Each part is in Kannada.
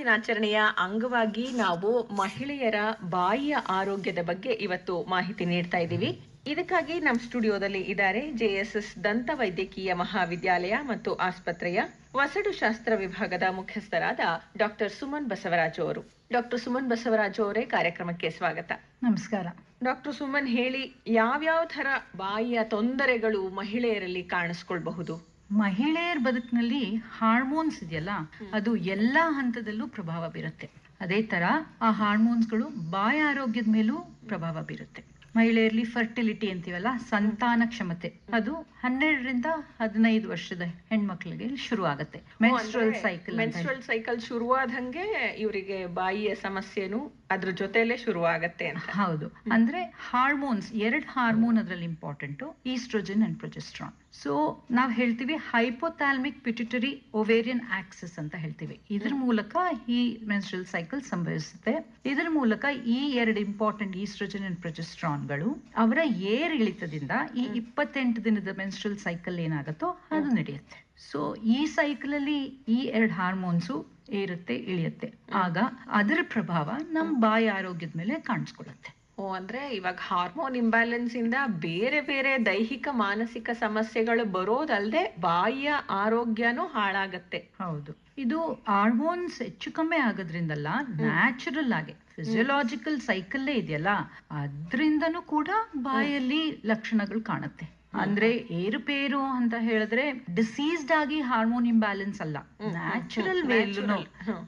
ದಿನಾಚರಣೆಯ ಅಂಗವಾಗಿ ನಾವು ಮಹಿಳೆಯರ ಬಾಯಿಯ ಆರೋಗ್ಯದ ಬಗ್ಗೆ ಇವತ್ತು ಮಾಹಿತಿ ನೀಡ್ತಾ ಇದ್ದೀವಿ. ಇದಕ್ಕಾಗಿ ನಮ್ಮ ಸ್ಟುಡಿಯೋದಲ್ಲಿ ಇದ್ದಾರೆ JSS ದಂತ ವೈದ್ಯಕೀಯ ಮಹಾವಿದ್ಯಾಲಯ ಮತ್ತು ಆಸ್ಪತ್ರೆಯ ವಸಡು ಶಾಸ್ತ್ರ ವಿಭಾಗದ ಮುಖ್ಯಸ್ಥರಾದ ಡಾಕ್ಟರ್ ಸುಮನ್ ಬಸವರಾಜು ಅವರು. ಡಾಕ್ಟರ್ ಸುಮನ್ ಬಸವರಾಜು ಅವರೇ, ಕಾರ್ಯಕ್ರಮಕ್ಕೆ ಸ್ವಾಗತ. ನಮಸ್ಕಾರ. ಡಾಕ್ಟರ್ ಸುಮನ್, ಹೇಳಿ, ಯಾವ್ಯಾವ ತರ ಬಾಯಿಯ ತೊಂದರೆಗಳು ಮಹಿಳೆಯರಲ್ಲಿ ಕಾಣಿಸ್ಕೊಳ್ಬಹುದು? ಮಹಿಳೆಯರ ಬದುಕಿನಲ್ಲಿ ಹಾರ್ಮೋನ್ಸ್ ಇದೆಯಲ್ಲ, ಅದು ಎಲ್ಲಾ ಹಂತದಲ್ಲೂ ಪ್ರಭಾವ ಬೀರುತ್ತೆ. ಅದೇ ತರ ಆ ಹಾರ್ಮೋನ್ಸ್ಗಳು ಬಾಯಿ ಆರೋಗ್ಯದ ಮೇಲೂ ಪ್ರಭಾವ ಬೀರುತ್ತೆ. ಮಹಿಳೆಯರಲ್ಲಿ ಫರ್ಟಿಲಿಟಿ ಅಂತೀವಲ್ಲ, ಸಂತಾನ ಕ್ಷಮತೆ, ಅದು 12ರಿಂದ 15 ವರ್ಷದ ಹೆಣ್ಮಕ್ಳಿಗೆ ಶುರು ಆಗುತ್ತೆ. ಮೆನ್ಸ್ಟ್ರಲ್ ಸೈಕಲ್ ಶುರುವಾದಂಗೆ ಇವರಿಗೆ ಬಾಯಿಯ ಸಮಸ್ಯೆನು ಅದ್ರ ಜೊತೆಲೆ ಶುರುವಾಗತ್ತೆ ಅಂತ. ಹೌದು. ಅಂದ್ರೆ ಹಾರ್ಮೋನ್ಸ್, 2 ಹಾರ್ಮೋನ್ ಅದ್ರಲ್ಲಿ important, oestrogen and progesterone. So ನಾವ್ ಹೇಳ್ತೀವಿ ಹೈಪೋಥಾಲಮಿಕ್ ಪಿಟ್ಯುಟರಿ ಓವೇರಿಯನ್ ಆಕ್ಸಿಸ್ ಅಂತ ಹೇಳ್ತೀವಿ. ಇದ್ರ ಮೂಲಕ ಈ ಮೆನ್ಸ್ಟ್ರಲ್ ಸೈಕಲ್ ಸಂಭವಿಸುತ್ತೆ. ಇದರ ಮೂಲಕ ಈ 2 ಇಂಪಾರ್ಟೆಂಟ್ ಈಸ್ಟ್ರೋಜನ್ ಅಂಡ್ ಪ್ರೊಜೆಸ್ಟ್ರಾನ್ಗಳು ಅವರ ಏರಿಳಿತದಿಂದ ಈ 28 ದಿನದ ಮೆನ್ಸ್ಟ್ರಲ್ ಸೈಕಲ್ ಏನಾಗುತ್ತೋ ಅದು ನಡೆಯುತ್ತೆ. ಸೊ ಈ ಸೈಕಲ್ ಅಲ್ಲಿ ಈ 2 ಹಾರ್ಮೋನ್ಸು ಏರುತ್ತೆ ಇಳಿಯುತ್ತೆ. ಆಗ ಅದರ ಪ್ರಭಾವ ನಮ್ಮ ಬಾಯಿ ಆರೋಗ್ಯದ ಮೇಲೆ ಕಾಣಿಸ್ಕೊಳ್ಳುತ್ತೆ. ಅಂದ್ರೆ ಇವಾಗ ಹಾರ್ಮೋನ್ ಇಂಬ್ಯಾಲೆನ್ಸ್ ಇಂದ ಬೇರೆ ಬೇರೆ ದೈಹಿಕ ಮಾನಸಿಕ ಸಮಸ್ಯೆಗಳು ಬರೋದಲ್ದೆ ಬಾಯಿಯ ಆರೋಗ್ಯನೂ ಹಾಳಾಗತ್ತೆ. ಹೌದು. ಇದು ಹಾರ್ಮೋನ್ಸ್ ಹೆಚ್ಚು ಕಮ್ಮಿ ಆಗೋದ್ರಿಂದಲ್ಲ, ನ್ಯಾಚುರಲ್ ಆಗಿ ಫಿಸಿಯೋಲಾಜಿಕಲ್ ಸೈಕಲ್ಲೇ ಇದೆಯಲ್ಲ, ಅದ್ರಿಂದನೂ ಕೂಡ ಬಾಯಲ್ಲಿ ಲಕ್ಷಣಗಳು ಕಾಣುತ್ತೆ. ಅಂದ್ರೆ ಏರುಪೇರು ಅಂತ ಹೇಳಿದ್ರೆ ಡಿಸೀಸ್ಡ್ ಆಗಿ ಹಾರ್ಮೋನ್ ಇಂಬ್ಯಾಲೆನ್ಸ್ ಅಲ್ಲ, ನ್ಯಾಚುರಲ್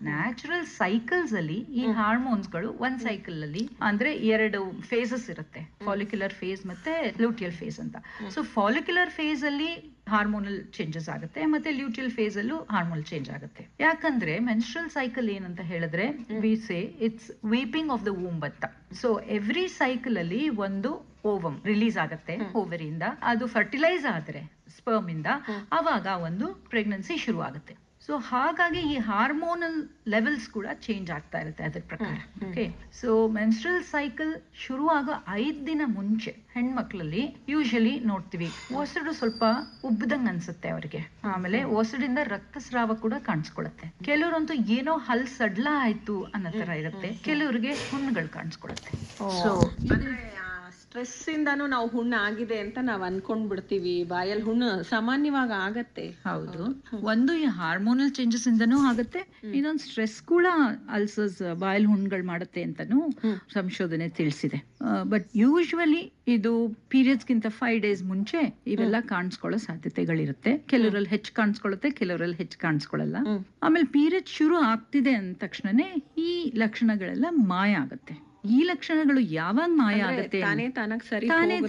ನ್ಯಾಚುರಲ್ ಸೈಕಲ್ಸ್ ಅಲ್ಲಿ ಈ ಹಾರ್ಮೋನ್ಸ್ ಗಳು ಒಂದ್ ಸೈಕಲ್ ಅಲ್ಲಿ ಅಂದ್ರೆ 2 ಫೇಸಸ್ ಇರುತ್ತೆ, ಫಾಲಿಕ್ಯುಲರ್ ಫೇಸ್ ಮತ್ತೆ ಲ್ಯೂಟಿಯಲ್ ಫೇಸ್ ಅಂತ. ಸೊ ಫಾಲಿಕ್ಯುಲರ್ ಫೇಸ್ ಅಲ್ಲಿ ಹಾರ್ಮೋನಲ್ ಚೇಂಜಸ್ ಆಗುತ್ತೆ, ಮತ್ತೆ ಲ್ಯೂಟಿಯಲ್ ಫೇಸ್ ಅಲ್ಲೂ ಹಾರ್ಮೋನಲ್ ಚೇಂಜ್ ಆಗುತ್ತೆ. ಯಾಕಂದ್ರೆ ಮೆನ್ಸ್ಟ್ರಲ್ ಸೈಕಲ್ ಏನಂತ ಹೇಳಿದ್ರೆ we say it's weeping of the womb ಅಂತ. ಸೊ ಎವ್ರಿ ಸೈಕಲ್ ಅಲ್ಲಿ ಒಂದು ಓವಮ್ ರಿಲೀಸ್ ಆಗತ್ತೆ ಓವರಿಯಿಂದ, ಅದು ಫರ್ಟಿಲೈಸ್ ಆದ್ರೆ ಸ್ಪರ್ಮ್ ಇಂದ, ಅವಾಗ ಒಂದು ಪ್ರೆಗ್ನೆನ್ಸಿ ಶುರು ಆಗುತ್ತೆ. ಸೊ ಹಾಗಾಗಿ ಈ ಹಾರ್ಮೋನಲ್ ಲೆವೆಲ್ಸ್ ಕೂಡ ಚೇಂಜ್ ಆಗ್ತಾ ಇರುತ್ತೆ ಅದ್ರ ಪ್ರಕಾರ. ಓಕೆ. ಸೊ ಮೆನ್ಸ್ಟ್ರಲ್ ಸೈಕಲ್ ಶುರು ಆಗೋ 5 ದಿನ ಮುಂಚೆ ಹೆಣ್ಮಕ್ಳಲ್ಲಿ ಯೂಶಲಿ ನೋಡ್ತೀವಿ ಒಸಡು ಸ್ವಲ್ಪ ಉಬ್ಬದಂಗ್ ಅನ್ಸುತ್ತೆ ಅವ್ರಿಗೆ. ಆಮೇಲೆ ಒಸಡಿಂದ ರಕ್ತಸ್ರಾವ ಕೂಡ ಕಾಣಿಸ್ಕೊಳತ್ತೆ. ಕೆಲವರಂತೂ ಏನೋ ಹಲ್ ಸಡ್ಲ ಆಯ್ತು ಅನ್ನೋ ತರ ಇರುತ್ತೆ, ಕೆಲವ್ರಿಗೆ ಹುಣ್ಣುಗಳು ಕಾಣಿಸ್ಕೊಳತ್ತೆ. ಸೊ ಸ್ಟ್ರೆಸ್ ಇಂದಾನು ನಾವು ಹುಣ್ಣು ಆಗಿದೆ ಅಂತ ನಾವ್ ಅನ್ಕೊಂಡ್ ಬಿಡ್ತೀವಿ. ಬಾಯಲ್ಲಿ ಹುಣ್ಣು ಸಾಮಾನ್ಯವಾಗಿ ಆಗತ್ತೆ. ಹೌದು. ಒಂದು ಈ ಹಾರ್ಮೋನಲ್ ಚೇಂಜಸ್ ಇಂದನೂ ಆಗುತ್ತೆ, ಇನ್ನೊಂದು ಸ್ಟ್ರೆಸ್ ಕೂಡ ಅಲ್ಸರ್ಸ್ ಬಾಯಲ್ಲಿ ಹುಣ್ಣುಗಳು ಮಾಡುತ್ತೆ ಅಂತಾನು ಸಂಶೋಧನೆ ತಿಳಿಸಿದೆ. ಬಟ್ ಯೂಶುವಲಿ ಇದು ಪೀರಿಯಡ್ಸ್ ಗಿಂತ 5 days ಮುಂಚೆ ಇವೆಲ್ಲ ಕಾಣಿಸ್ಕೊಳ್ಳೋ ಸಾಧ್ಯತೆಗಳಿರುತ್ತೆ. ಕೆಲವರಲ್ಲಿ ಹೆಚ್ಚು ಕಾಣಿಸ್ಕೊಳ್ಳುತ್ತೆ, ಕೆಲವರಲ್ಲಿ ಹೆಚ್ಚು ಕಾಣಿಸ್ಕೊಳ್ಳಲ್ಲ. ಆಮೇಲೆ ಪೀರಿಯಡ್ ಶುರು ಆಗ್ತಿದೆ ಅಂದ ತಕ್ಷಣನೇ ಈ ಲಕ್ಷಣಗಳೆಲ್ಲ ಮಾಯ ಆಗುತ್ತೆ. ಈ ಲಕ್ಷಣಗಳು ಯಾವಾಗ ಮಾಯ ಆಗುತ್ತೆ? ತಾನೇ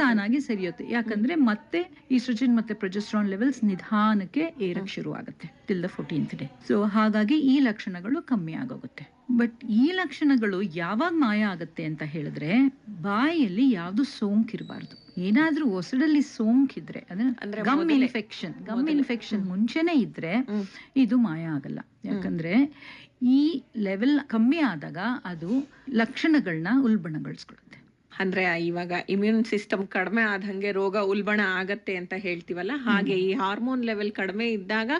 ತಾನಾಗಿ ಸರಿಯುತ್ತೆ. ಯಾಕಂದ್ರೆ ಮತ್ತೆ ಈಸ್ಟ್ರೋಜನ್ ಮತ್ತೆ ಪ್ರೊಜೆಸ್ಟ್ರಾನ್ ಲೆವೆಲ್ಸ್ ನಿಧಾನಕ್ಕೆ ಏರಕ್ ಶುರು ಆಗುತ್ತೆ till the 14th day. So ಹಾಗಾಗಿ ಈ ಲಕ್ಷಣಗಳು ಕಮ್ಮಿ ಆಗೋಗುತ್ತೆ. ಬಟ್ ಈ ಲಕ್ಷಣಗಳು ಯಾವಾಗ ಮಾಯ ಆಗುತ್ತೆ ಅಂತ ಹೇಳಿದ್ರೆ, ಬಾಯಲ್ಲಿ ಯಾವ್ದು ಸೋಂಕಿರಬಾರ್ದು. ಏನಾದ್ರೂ ಒಸಡಲ್ಲಿ ಸೋಂಕಿದ್ರೆ ಅಂದ್ರೆ ಗಮ್ ಇನ್ಫೆಕ್ಷನ್ ಮುಂಚೆನೆ ಇದ್ರೆ ಇದು ಮಾಯ ಆಗಲ್ಲ. ಯಾಕಂದ್ರೆ ಈ ಲೆವೆಲ್ ಕಮ್ಮಿ ಆದಾಗ ಅದು ಲಕ್ಷಣಗಳನ್ನ ಉಲ್ಬಣಗೊಳಿಸ್ಕೊಳುತ್ತೆ. ಅಂದ್ರೆ ಇವಾಗ ಇಮ್ಯೂನ್ ಸಿಸ್ಟಮ್ ಕಡಿಮೆ ಆದಂಗೆ ರೋಗ ಉಲ್ಬಣ ಆಗತ್ತೆ ಅಂತ ಹೇಳ್ತೀವಲ್ಲ, ಹಾಗೆ ಈ ಹಾರ್ಮೋನ್ ಲೆವೆಲ್ ಕಡಿಮೆ ಇದ್ದಾಗ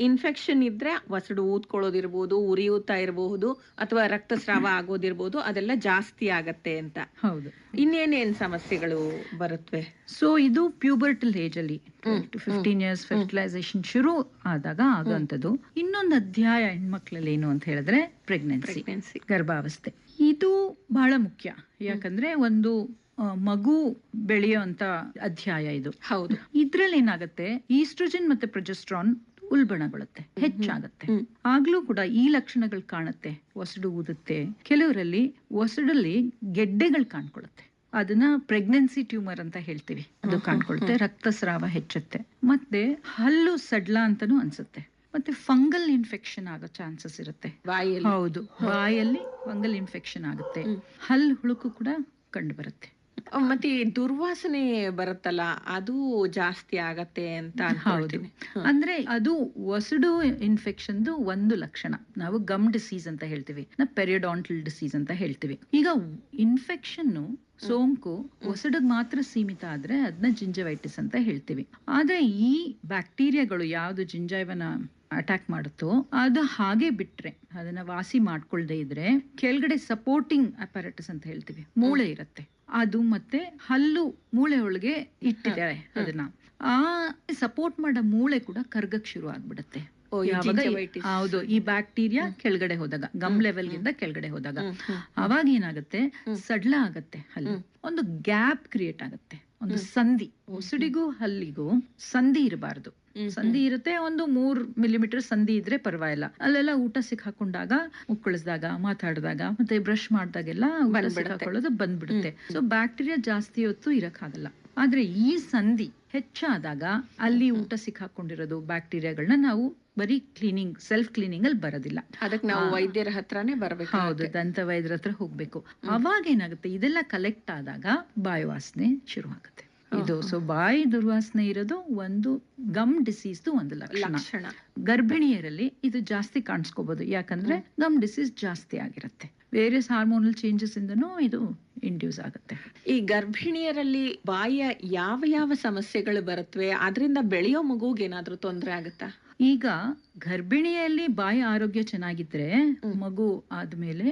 ಇನ್ಫೆಕ್ಷನ್ ಇದ್ರೆ ಒಸಡು ಊದ್ಕೊಳ್ಳೋದಿರ್ಬೋದು, ಉರಿಯೂತಾ ಇರಬಹುದು, ಅಥವಾ ರಕ್ತಸ್ರಾವ ಆಗೋದಿರ್ಬೋದು, ಅದೆಲ್ಲ ಜಾಸ್ತಿ ಆಗತ್ತೆ ಅಂತ. ಹೌದು. ಇನ್ನೇನೇನ್ ಸಮಸ್ಯೆಗಳು ಬರುತ್ತವೆ? ಸೊ ಇದು ಪ್ಯೂಬರ್ಟಲ್ ಏಜ್ ಅಲ್ಲಿ 15 years ಫರ್ಟಿಲೈಸೇಷನ್ ಶುರು ಆದಾಗ ಆಗುವಂಥದ್ದು. ಇನ್ನೊಂದು ಅಧ್ಯಾಯ ಹೆಣ್ಮಕ್ಳಲ್ಲಿ ಏನು ಅಂತ ಹೇಳಿದ್ರೆ ಪ್ರೆಗ್ನೆನ್ಸಿ, ಗರ್ಭಾವಸ್ಥೆ. ಇದು ಬಹಳ ಮುಖ್ಯ. ಯಾಕಂದ್ರೆ ಒಂದು ಮಗು ಬೆಳೆಯುವಂತ ಅಧ್ಯಾಯ ಇದು. ಹೌದು. ಇದ್ರಲ್ಲಿ ಏನಾಗುತ್ತೆ, ಈಸ್ಟ್ರೋಜನ್ ಮತ್ತೆ ಪ್ರೊಜೆಸ್ಟ್ರಾನ್ ಉಲ್ಬಣಗೊಳ್ಳುತ್ತೆ, ಹೆಚ್ಚಾಗತ್ತೆ. ಆಗ್ಲೂ ಕೂಡ ಈ ಲಕ್ಷಣಗಳು ಕಾಣುತ್ತೆ. ಒಸಡು ಊದುತ್ತೆ, ಕೆಲವರಲ್ಲಿ ಒಸಡಲ್ಲಿ ಗೆಡ್ಡೆಗಳು ಕಾಣ್ಕೊಳ್ಳುತ್ತೆ, ಅದನ್ನ ಪ್ರೆಗ್ನೆನ್ಸಿ ಟ್ಯೂಮರ್ ಅಂತ ಹೇಳ್ತೀವಿ, ಅದು ಕಾಣ್ಕೊಳುತ್ತೆ. ರಕ್ತಸ್ರಾವ ಹೆಚ್ಚುತ್ತೆ, ಮತ್ತೆ ಹಲ್ಲು ಸಡ್ಲ ಅಂತಾನು ಅನ್ಸುತ್ತೆ, ಮತ್ತೆ ಫಂಗಲ್ ಇನ್ಫೆಕ್ಷನ್ ಆಗೋ ಚಾನ್ಸಸ್ ಇರುತ್ತೆ. ಹೌದು, ಬಾಯಲ್ಲಿ ಫಂಗಲ್ ಇನ್ಫೆಕ್ಷನ್ ಆಗುತ್ತೆ, ಹಲ್ಲು ಹುಳುಕು ಕೂಡ ಕಂಡು ಬರುತ್ತೆ. ಮತ್ತೆ ದುರ್ವಾಸನೆ ಬರುತ್ತಲ್ಲ, ಅದು ಜಾಸ್ತಿ ಆಗತ್ತೆ ಅಂತ. ಹೌದು. ಅಂದ್ರೆ ಅದು ಒಸಡು ಇನ್ಫೆಕ್ಷನ್ ಒಂದು ಲಕ್ಷಣ. ನಾವು ಗಮ್ ಡಿಸೀಸ್ ಅಂತ ಹೇಳ್ತೀವಿ, ಪೆರಿಯೋಡಾಂಟಲ್ ಡಿಸೀಸ್ ಅಂತ ಹೇಳ್ತೀವಿ. ಈಗ ಇನ್ಫೆಕ್ಷನ್ ಸೋಂಕು ಒಸಡಿಗೆ ಮಾತ್ರ ಸೀಮಿತ ಆದ್ರೆ ಅದನ್ನ ಜಿಂಜವೈಟಿಸ್ ಅಂತ ಹೇಳ್ತೀವಿ. ಆದ್ರೆ ಈ ಬ್ಯಾಕ್ಟೀರಿಯಾಗಳು ಯಾವ್ದು ಜಿಂಜೈವನ ಅಟ್ಯಾಕ್ ಮಾಡುತ್ತೋ ಅದು ಹಾಗೆ ಬಿಟ್ರೆ, ಅದನ್ನ ವಾಸಿ ಮಾಡ್ಕೊಳ್ದೆ ಇದ್ರೆ ಕೆಳಗಡೆ ಸಪೋರ್ಟಿಂಗ್ ಅಪಾರಟಸ್ ಅಂತ ಹೇಳ್ತೀವಿ, ಮೂಳೆ ಇರುತ್ತೆ, ಅದು ಮತ್ತೆ ಹಲ್ಲು ಮೂಳೆ ಒಳಗೆ ಇಟ್ಟಿದ್ದಾರೆ ಅದನ್ನ, ಆ ಸಪೋರ್ಟ್ ಮಾಡೋ ಮೂಳೆ ಕೂಡ ಕರ್ಗಕ್ ಶುರು ಆಗ್ಬಿಡುತ್ತೆ. ಹೌದು, ಈ ಬ್ಯಾಕ್ಟೀರಿಯಾ ಕೆಳಗಡೆ ಹೋದಾಗ, ಗಮ್ ಲೆವೆಲ್ಗಿಂದ ಕೆಳಗಡೆ ಹೋದಾಗ ಅವಾಗ ಏನಾಗುತ್ತೆ, ಸಡ್ಲ ಆಗತ್ತೆ ಹಲ್ಲು, ಒಂದು ಗ್ಯಾಪ್ ಕ್ರಿಯೇಟ್ ಆಗುತ್ತೆ, ಒಂದು ಸಂಧಿ. ಒಸಡಿಗೂ ಹಲ್ಲಿಗೂ ಸಂಧಿ ಇರಬಾರ್ದು. ಸಂಧಿ ಇರುತ್ತೆ, ಒಂದು 3 ಮಿಲಿಮೀಟರ್ ಸಂಧಿ ಇದ್ರೆ ಪರವಾಗಿಲ್ಲ. ಅಲ್ಲೆಲ್ಲ ಊಟ ಸಿಕ್ಕಾಕೊಂಡಾಗ, ಮುಕ್ಕಳಿಸಿದಾಗ, ಮಾತಾಡಿದಾಗ, ಮತ್ತೆ ಬ್ರಷ್ ಮಾಡಿದಾಗೆಲ್ಲ ಊಟ ಸಿಕ್ಕಾಕೊಳ್ಳೋದು ಬಂದ್ಬಿಡುತ್ತೆ. ಸೊ ಬ್ಯಾಕ್ಟೀರಿಯಾ ಜಾಸ್ತಿ ಹೊತ್ತು ಇರಕ್ಕಾಗಲ್ಲ. ಆದ್ರೆ ಈ ಸಂಧಿ ಹೆಚ್ಚಾದಾಗ ಅಲ್ಲಿ ಊಟ ಸಿಕ್ಕಾಕೊಂಡಿರೋದು ಬ್ಯಾಕ್ಟೀರಿಯಾಗಳನ್ನ ನಾವು ಬರೀ ಕ್ಲೀನಿಂಗ್, ಸೆಲ್ಫ್ ಕ್ಲೀನಿಂಗ್ ಅಲ್ಲಿ ಬರೋದಿಲ್ಲ, ಅದಕ್ಕೆ ನಾವು ವೈದ್ಯರ ಹತ್ರನೇ ಬರ್ಬೇಕು. ಹೌದು, ದಂತ ವೈದ್ಯರ ಹತ್ರ ಹೋಗ್ಬೇಕು. ಅವಾಗ ಏನಾಗುತ್ತೆ, ಇದೆಲ್ಲ ಕಲೆಕ್ಟ್ ಆದಾಗ ಬಾಯಿ ವಾಸನೆ ಶುರು ಆಗುತ್ತೆ. ಇದು ಸೊ ಬಾಯಿ ದುರ್ವಾಸನೆ ಇರೋದು ಒಂದು ಗಮ್ ಡಿಸೀಸ್ ಒಂದು ಲಕ್ಷಣ. ಗರ್ಭಿಣಿಯರಲ್ಲಿ ಇದು ಜಾಸ್ತಿ ಕಾಣಿಸ್ಕೋಬಹುದು, ಯಾಕಂದ್ರೆ ಗಮ್ ಡಿಸೀಸ್ ಜಾಸ್ತಿ ಆಗಿರುತ್ತೆ. ವೇರಿಯಸ್ ಹಾರ್ಮೋನಲ್ ಚೇಂಜಸ್ ಇಂದನೂ ಇದು ಇಂಡ್ಯೂಸ್ ಆಗುತ್ತೆ. ಈ ಗರ್ಭಿಣಿಯರಲ್ಲಿ ಬಾಯಿಯ ಯಾವ ಯಾವ ಸಮಸ್ಯೆಗಳು ಬರುತ್ತವೆ, ಅದರಿಂದ ಬೆಳೆಯೋ ಮಗುಗೆ ಏನಾದ್ರೂ ತೊಂದರೆ ಆಗುತ್ತಾ? ಈಗ ಗರ್ಭಿಣಿಯಲ್ಲಿ ಬಾಯಿ ಆರೋಗ್ಯ ಚೆನ್ನಾಗಿದ್ರೆ ಮಗು ಆದ್ಮೇಲೆ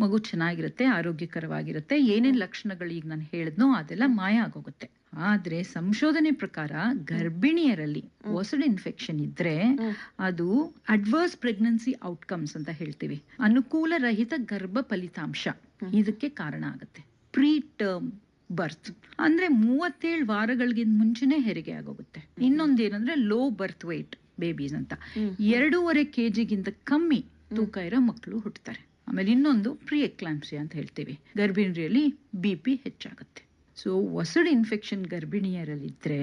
ಮಗು ಚೆನ್ನಾಗಿರುತ್ತೆ, ಆರೋಗ್ಯಕರವಾಗಿರುತ್ತೆ. ಏನೇನ್ ಲಕ್ಷಣಗಳು ಈಗ ನಾನು ಹೇಳಿದ್ನೋ ಅದೆಲ್ಲ ಮಾಯ ಆಗೋಗುತ್ತೆ. ಆದ್ರೆ ಸಂಶೋಧನೆ ಪ್ರಕಾರ ಗರ್ಭಿಣಿಯರಲ್ಲಿ ಒಸಡು ಇನ್ಫೆಕ್ಷನ್ ಇದ್ರೆ ಅದು ಅಡ್ವರ್ಸ್ ಪ್ರೆಗ್ನೆನ್ಸಿ ಔಟ್ಕಮ್ಸ್ ಅಂತ ಹೇಳ್ತೀವಿ, ಅನುಕೂಲ ರಹಿತ ಗರ್ಭ ಫಲಿತಾಂಶ, ಇದಕ್ಕೆ ಕಾರಣ ಆಗುತ್ತೆ. ಪ್ರೀ ಟರ್ಮ್ ಬರ್ತ್ ಅಂದ್ರೆ 37 ವಾರಗಳಿಗಿಂತ ಮುಂಚೆನೆ ಹೆರಿಗೆ ಆಗೋಗುತ್ತೆ. ಇನ್ನೊಂದೇನಂದ್ರೆ ಲೋ ಬರ್ತ್ ವೇಟ್ ಬೇಬೀಸ್ ಅಂತ, 2.5 kg ಕಮ್ಮಿ ತೂಕ ಇರೋ ಮಕ್ಕಳು ಹುಟ್ಟುತ್ತಾರೆ. ಆಮೇಲೆ ಇನ್ನೊಂದು ಪ್ರೀ ಎಕ್ಲಾಂಪ್ಸಿಯಾ ಅಂತ ಹೇಳ್ತೀವಿ, ಗರ್ಭಿಣಿಯರಲ್ಲಿ BP ಹೆಚ್ಚಾಗುತ್ತೆ. ಸೊ ಒಸಡು ಇನ್ಫೆಕ್ಷನ್ ಗರ್ಭಿಣಿಯರಲ್ಲಿದ್ರೆ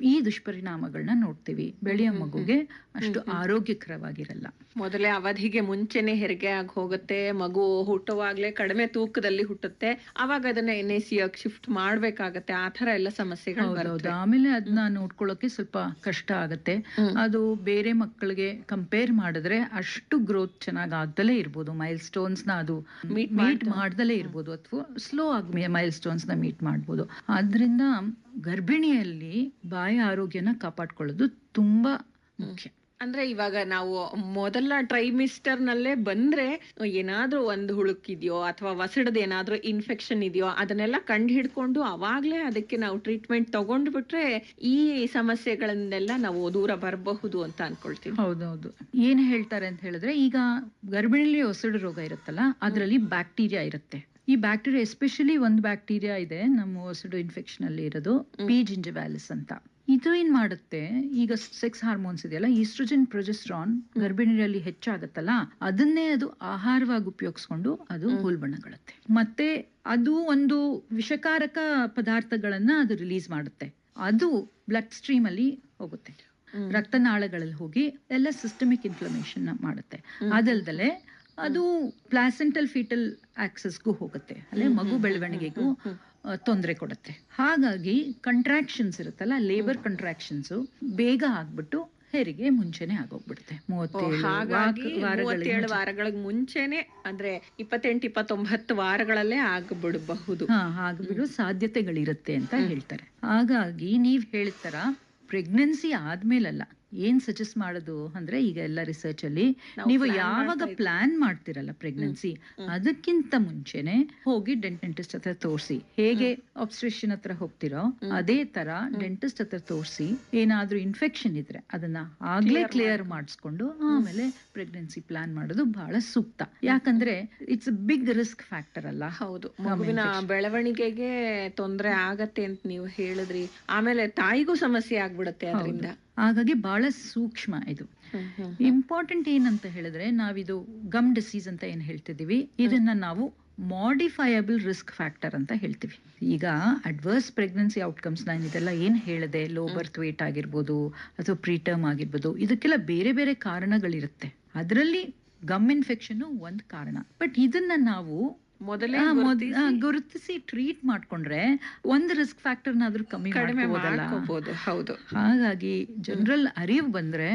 ಈ ದುಷ್ಪರಿಣಾಮಗಳನ್ನ ನೋಡ್ತೀವಿ. ಬೆಳೆಯೋ ಮಗುಗೆ ಅಷ್ಟು ಆರೋಗ್ಯಕರವಾಗಿರಲ್ಲ. ಮೊದಲೇ ಅವಧಿಗೆ ಮುಂಚೆನೆ ಹೆರಿಗೆ ಆಗಿ ಹೋಗುತ್ತೆ, ಮಗು ಹುಟ್ಟುವಾಗ್ಲೇ ಕಡಿಮೆ ತೂಕದಲ್ಲಿ ಹುಟ್ಟುತ್ತೆ, ಅವಾಗ ಅದನ್ನ NICU ಶಿಫ್ಟ್ ಮಾಡ್ಬೇಕಾಗತ್ತೆ. ಆ ತರ ಎಲ್ಲ ಸಮಸ್ಯೆಗಳು ಬರುತ್ತೆ. ಆಮೇಲೆ ಅದನ್ನ ನೋಡ್ಕೊಳ್ಳೋಕೆ ಸ್ವಲ್ಪ ಕಷ್ಟ ಆಗತ್ತೆ. ಅದು ಬೇರೆ ಮಕ್ಕಳಿಗೆ ಕಂಪೇರ್ ಮಾಡಿದ್ರೆ ಅಷ್ಟು ಗ್ರೋತ್ ಚೆನ್ನಾಗ್ ಆಗ್ದಲೇ ಇರ್ಬೋದು, ಮೈಲ್ ಸ್ಟೋನ್ಸ್ ನ ಅದು ಮೀಟ್ ಮಾಡ್ದಲೇ ಇರ್ಬೋದು, ಅಥವಾ ಸ್ಲೋ ಆಗಿ ಮೈಲ್ ಸ್ಟೋನ್ಸ್ ನ ಮೀಟ್ ಮಾಡ್ಬೋದು. ಆದ್ರಿಂದ ಗರ್ಭಿಣಿಯಲ್ಲಿ ಬಾಯಿ ಆರೋಗ್ಯನ ಕಾಪಾಡ್ಕೊಳ್ಳೋದು ತುಂಬಾ ಮುಖ್ಯ. ಅಂದ್ರೆ ಇವಾಗ ನಾವು ಮೊದಲ ಟ್ರೈಮಿಸ್ಟರ್ ನಲ್ಲೇ ಬಂದ್ರೆ ಏನಾದ್ರೂ ಒಂದು ಹುಳುಕಿದ್ಯೋ ಅಥವಾ ವಸಡದ ಏನಾದ್ರೂ ಇನ್ಫೆಕ್ಷನ್ ಇದೆಯೋ ಅದನ್ನೆಲ್ಲ ಕಂಡು ಹಿಡ್ಕೊಂಡು ಅವಾಗ್ಲೇ ಅದಕ್ಕೆ ನಾವು ಟ್ರೀಟ್ಮೆಂಟ್ ತಗೊಂಡು ಬಿಟ್ರೆ ಈ ಸಮಸ್ಯೆಗಳನ್ನೆಲ್ಲ ನಾವು ದೂರ ಬರಬಹುದು ಅಂತ ಅನ್ಕೊಳ್ತೀವಿ. ಹೌದೌದು. ಏನ್ ಹೇಳ್ತಾರೆ ಅಂತ ಹೇಳಿದ್ರೆ, ಈಗ ಗರ್ಭಿಣಿಯಲ್ಲಿ ಒಸಡು ರೋಗ ಇರುತ್ತಲ್ಲ, ಅದರಲ್ಲಿ ಬ್ಯಾಕ್ಟೀರಿಯಾ ಇರುತ್ತೆ. ಈ ಬ್ಯಾಕ್ಟೀರಿಯಾ ಎಸ್ಪೆಷಲಿ ಒಂದು ಬ್ಯಾಕ್ಟೀರಿಯಾ ಇದೆ ನಮ್ಮ ಒಸಡು ಇನ್ಫೆಕ್ಷನ್ ಅಲ್ಲಿ ಇರೋದು, ಪಿ ಜಿಂಜಿವಾಲಿಸ್ ಅಂತ. ಇದು ಏನ್ ಮಾಡುತ್ತೆ, ಈಗ ಸೆಕ್ಸ್ ಹಾರ್ಮೋನ್ಸ್ ಇದೆಯಲ್ಲ, ಈಸ್ಟ್ರೋಜನ್ ಪ್ರೊಜೆಸ್ಟ್ರಾನ್ ಗರ್ಭಿಣಿಯಲ್ಲಿ ಹೆಚ್ಚಾಗತ್ತಲ್ಲ, ಅದನ್ನೇ ಅದು ಆಹಾರವಾಗಿ ಉಪಯೋಗಿಸ್ಕೊಂಡು ಅದು ಹುಲ್ಬಣ್ಣಗೊಳ್ಳುತ್ತೆ. ಮತ್ತೆ ಅದು ಒಂದು ವಿಷಕಾರಕ ಪದಾರ್ಥಗಳನ್ನ ಅದು ರಿಲೀಸ್ ಮಾಡುತ್ತೆ. ಅದು ಬ್ಲಡ್ ಸ್ಟ್ರೀಮ್ ಅಲ್ಲಿ ಹೋಗುತ್ತೆ, ರಕ್ತನಾಳಗಳಲ್ಲಿ ಹೋಗಿ ಎಲ್ಲ ಸಿಸ್ಟಮಿಕ್ ಇನ್ಫ್ಲಮೇಷನ್ ಮಾಡುತ್ತೆ. ಅದಲ್ದಲೆ ಅದು ಪ್ಲಾಸೆಂಟಲ್ ಫೀಟಲ್ ಆಕ್ಸಸ್ಗೂ ಹೋಗುತ್ತೆ, ಅಲ್ಲೇ ಮಗು ಬೆಳವಣಿಗೆಗೂ ತೊಂದರೆ ಕೊಡುತ್ತೆ. ಹಾಗಾಗಿ ಕಂಟ್ರಾಕ್ಷನ್ಸ್ ಇರುತ್ತಲ್ಲ, ಲೇಬರ್ ಕಂಟ್ರಾಕ್ಷನ್ಸ್ ಬೇಗ ಆಗ್ಬಿಟ್ಟು ಹೆರಿಗೆ ಮುಂಚೆನೆ ಆಗೋಗ್ಬಿಡುತ್ತೆ. 37 ವಾರಗಳಿಗೆ ಮುಂಚೆನೆ, ಅಂದ್ರೆ 28-29 ವಾರಗಳಲ್ಲೇ ಆಗ್ಬಿಡಬಹುದು. ಆಗ್ಬಿಡೋ ಸಾಧ್ಯತೆಗಳಿರುತ್ತೆ ಅಂತ ಹೇಳ್ತಾರೆ. ಹಾಗಾಗಿ ನೀವ್ ಹೇಳ್ತಾರ ಪ್ರೆಗ್ನೆನ್ಸಿ ಆದ್ಮೇಲಲ್ಲ, ಏನ್ ಸಜೆಸ್ಟ್ ಮಾಡೋದು ಅಂದ್ರೆ, ಈಗ ಎಲ್ಲ ರಿಸರ್ಚ್ ಅಲ್ಲಿ ನೀವು ಯಾವಾಗ ಪ್ಲಾನ್ ಮಾಡ್ತಿರಲ್ಲ ಪ್ರೆಗ್ನೆನ್ಸಿ, ಅದಕ್ಕಿಂತ ಮುಂಚೆನೆ ಹೋಗಿ ಡೆಂಟಿಸ್ಟ್ ಹತ್ರ ತೋರಿಸಿ. ಹೇಗೆ ಆಬ್ಸ್ಟ್ರಿಷನ್ ಹತ್ರ ಹೋಗ್ತಿರೋ ಅದೇ ತರ ಡೆಂಟಿಸ್ಟ್ ಹತ್ರ ತೋರಿಸಿ, ಏನಾದ್ರೂ ಇನ್ಫೆಕ್ಷನ್ ಇದ್ರೆ ಅದನ್ನ ಆಗ್ಲೇ ಕ್ಲಿಯರ್ ಮಾಡಿಸ್ಕೊಂಡು ಆಮೇಲೆ ಪ್ರೆಗ್ನೆನ್ಸಿ ಪ್ಲಾನ್ ಮಾಡೋದು ಬಹಳ ಸೂಕ್ತ. ಯಾಕಂದ್ರೆ ಇಟ್ಸ್ ಬಿಗ್ ರಿಸ್ಕ್ ಫ್ಯಾಕ್ಟರ್ ಅಲ್ಲ. ಹೌದು, ಮಗುವಿನ ಬೆಳವಣಿಗೆಗೆ ತೊಂದರೆ ಆಗತ್ತೆ ಅಂತ ನೀವು ಹೇಳಿದ್ರಿ. ಆಮೇಲೆ ತಾಯಿಗೂ ಸಮಸ್ಯೆ ಆಗ್ಬಿಡತ್ತೆ ಅದರಿಂದ. ಹಾಗಾಗಿ ಬಹಳ ಸೂಕ್ಷ್ಮ ಇದು. ಇಂಪಾರ್ಟೆಂಟ್ ಏನಂತ ಹೇಳಿದ್ರೆ, ನಾವಿದು ಗಮ್ ಡಿಸೀಸ್ ಅಂತ ಏನ್ ಹೇಳ್ತಿದೀವಿ, ಇದನ್ನ ನಾವು ಮಾಡಿಫೈಯಬಲ್ ರಿಸ್ಕ್ ಫ್ಯಾಕ್ಟರ್ ಅಂತ ಹೇಳ್ತೀವಿ. ಈಗ ಅಡ್ವರ್ಸ್ ಪ್ರೆಗ್ನೆನ್ಸಿ ಔಟ್ಕಮ್ಸ್ ನಾನು ಇದೆಲ್ಲ ಏನ್ ಹೇಳಿದೆ, ಲೋ ಬರ್ತ್ ವೇಟ್ ಆಗಿರ್ಬೋದು ಅಥವಾ ಪ್ರೀಟರ್ಮ್ ಆಗಿರ್ಬೋದು, ಇದಕ್ಕೆಲ್ಲ ಬೇರೆ ಬೇರೆ ಕಾರಣಗಳಿರುತ್ತೆ. ಅದರಲ್ಲಿ ಗಮ್ ಇನ್ಫೆಕ್ಷನ್ ಒಂದ್ ಕಾರಣ. ಬಟ್ ಇದನ್ನ ನಾವು ಮೊದಲೇ ಗುರುತಿಸಿ ಟ್ರೀಟ್ ಮಾಡ್ಕೊಂಡ್ರೆ ಒಂದು ರಿಸ್ಕ್ ಫ್ಯಾಕ್ಟರ್ ನಾದ್ರೂ ಕಡಿಮೆ ಮಾಡ್ಬೋದು. ಹೌದು. ಹಾಗಾಗಿ ಜನರಲ್ ಅರಿವು ಬಂದ್ರೆ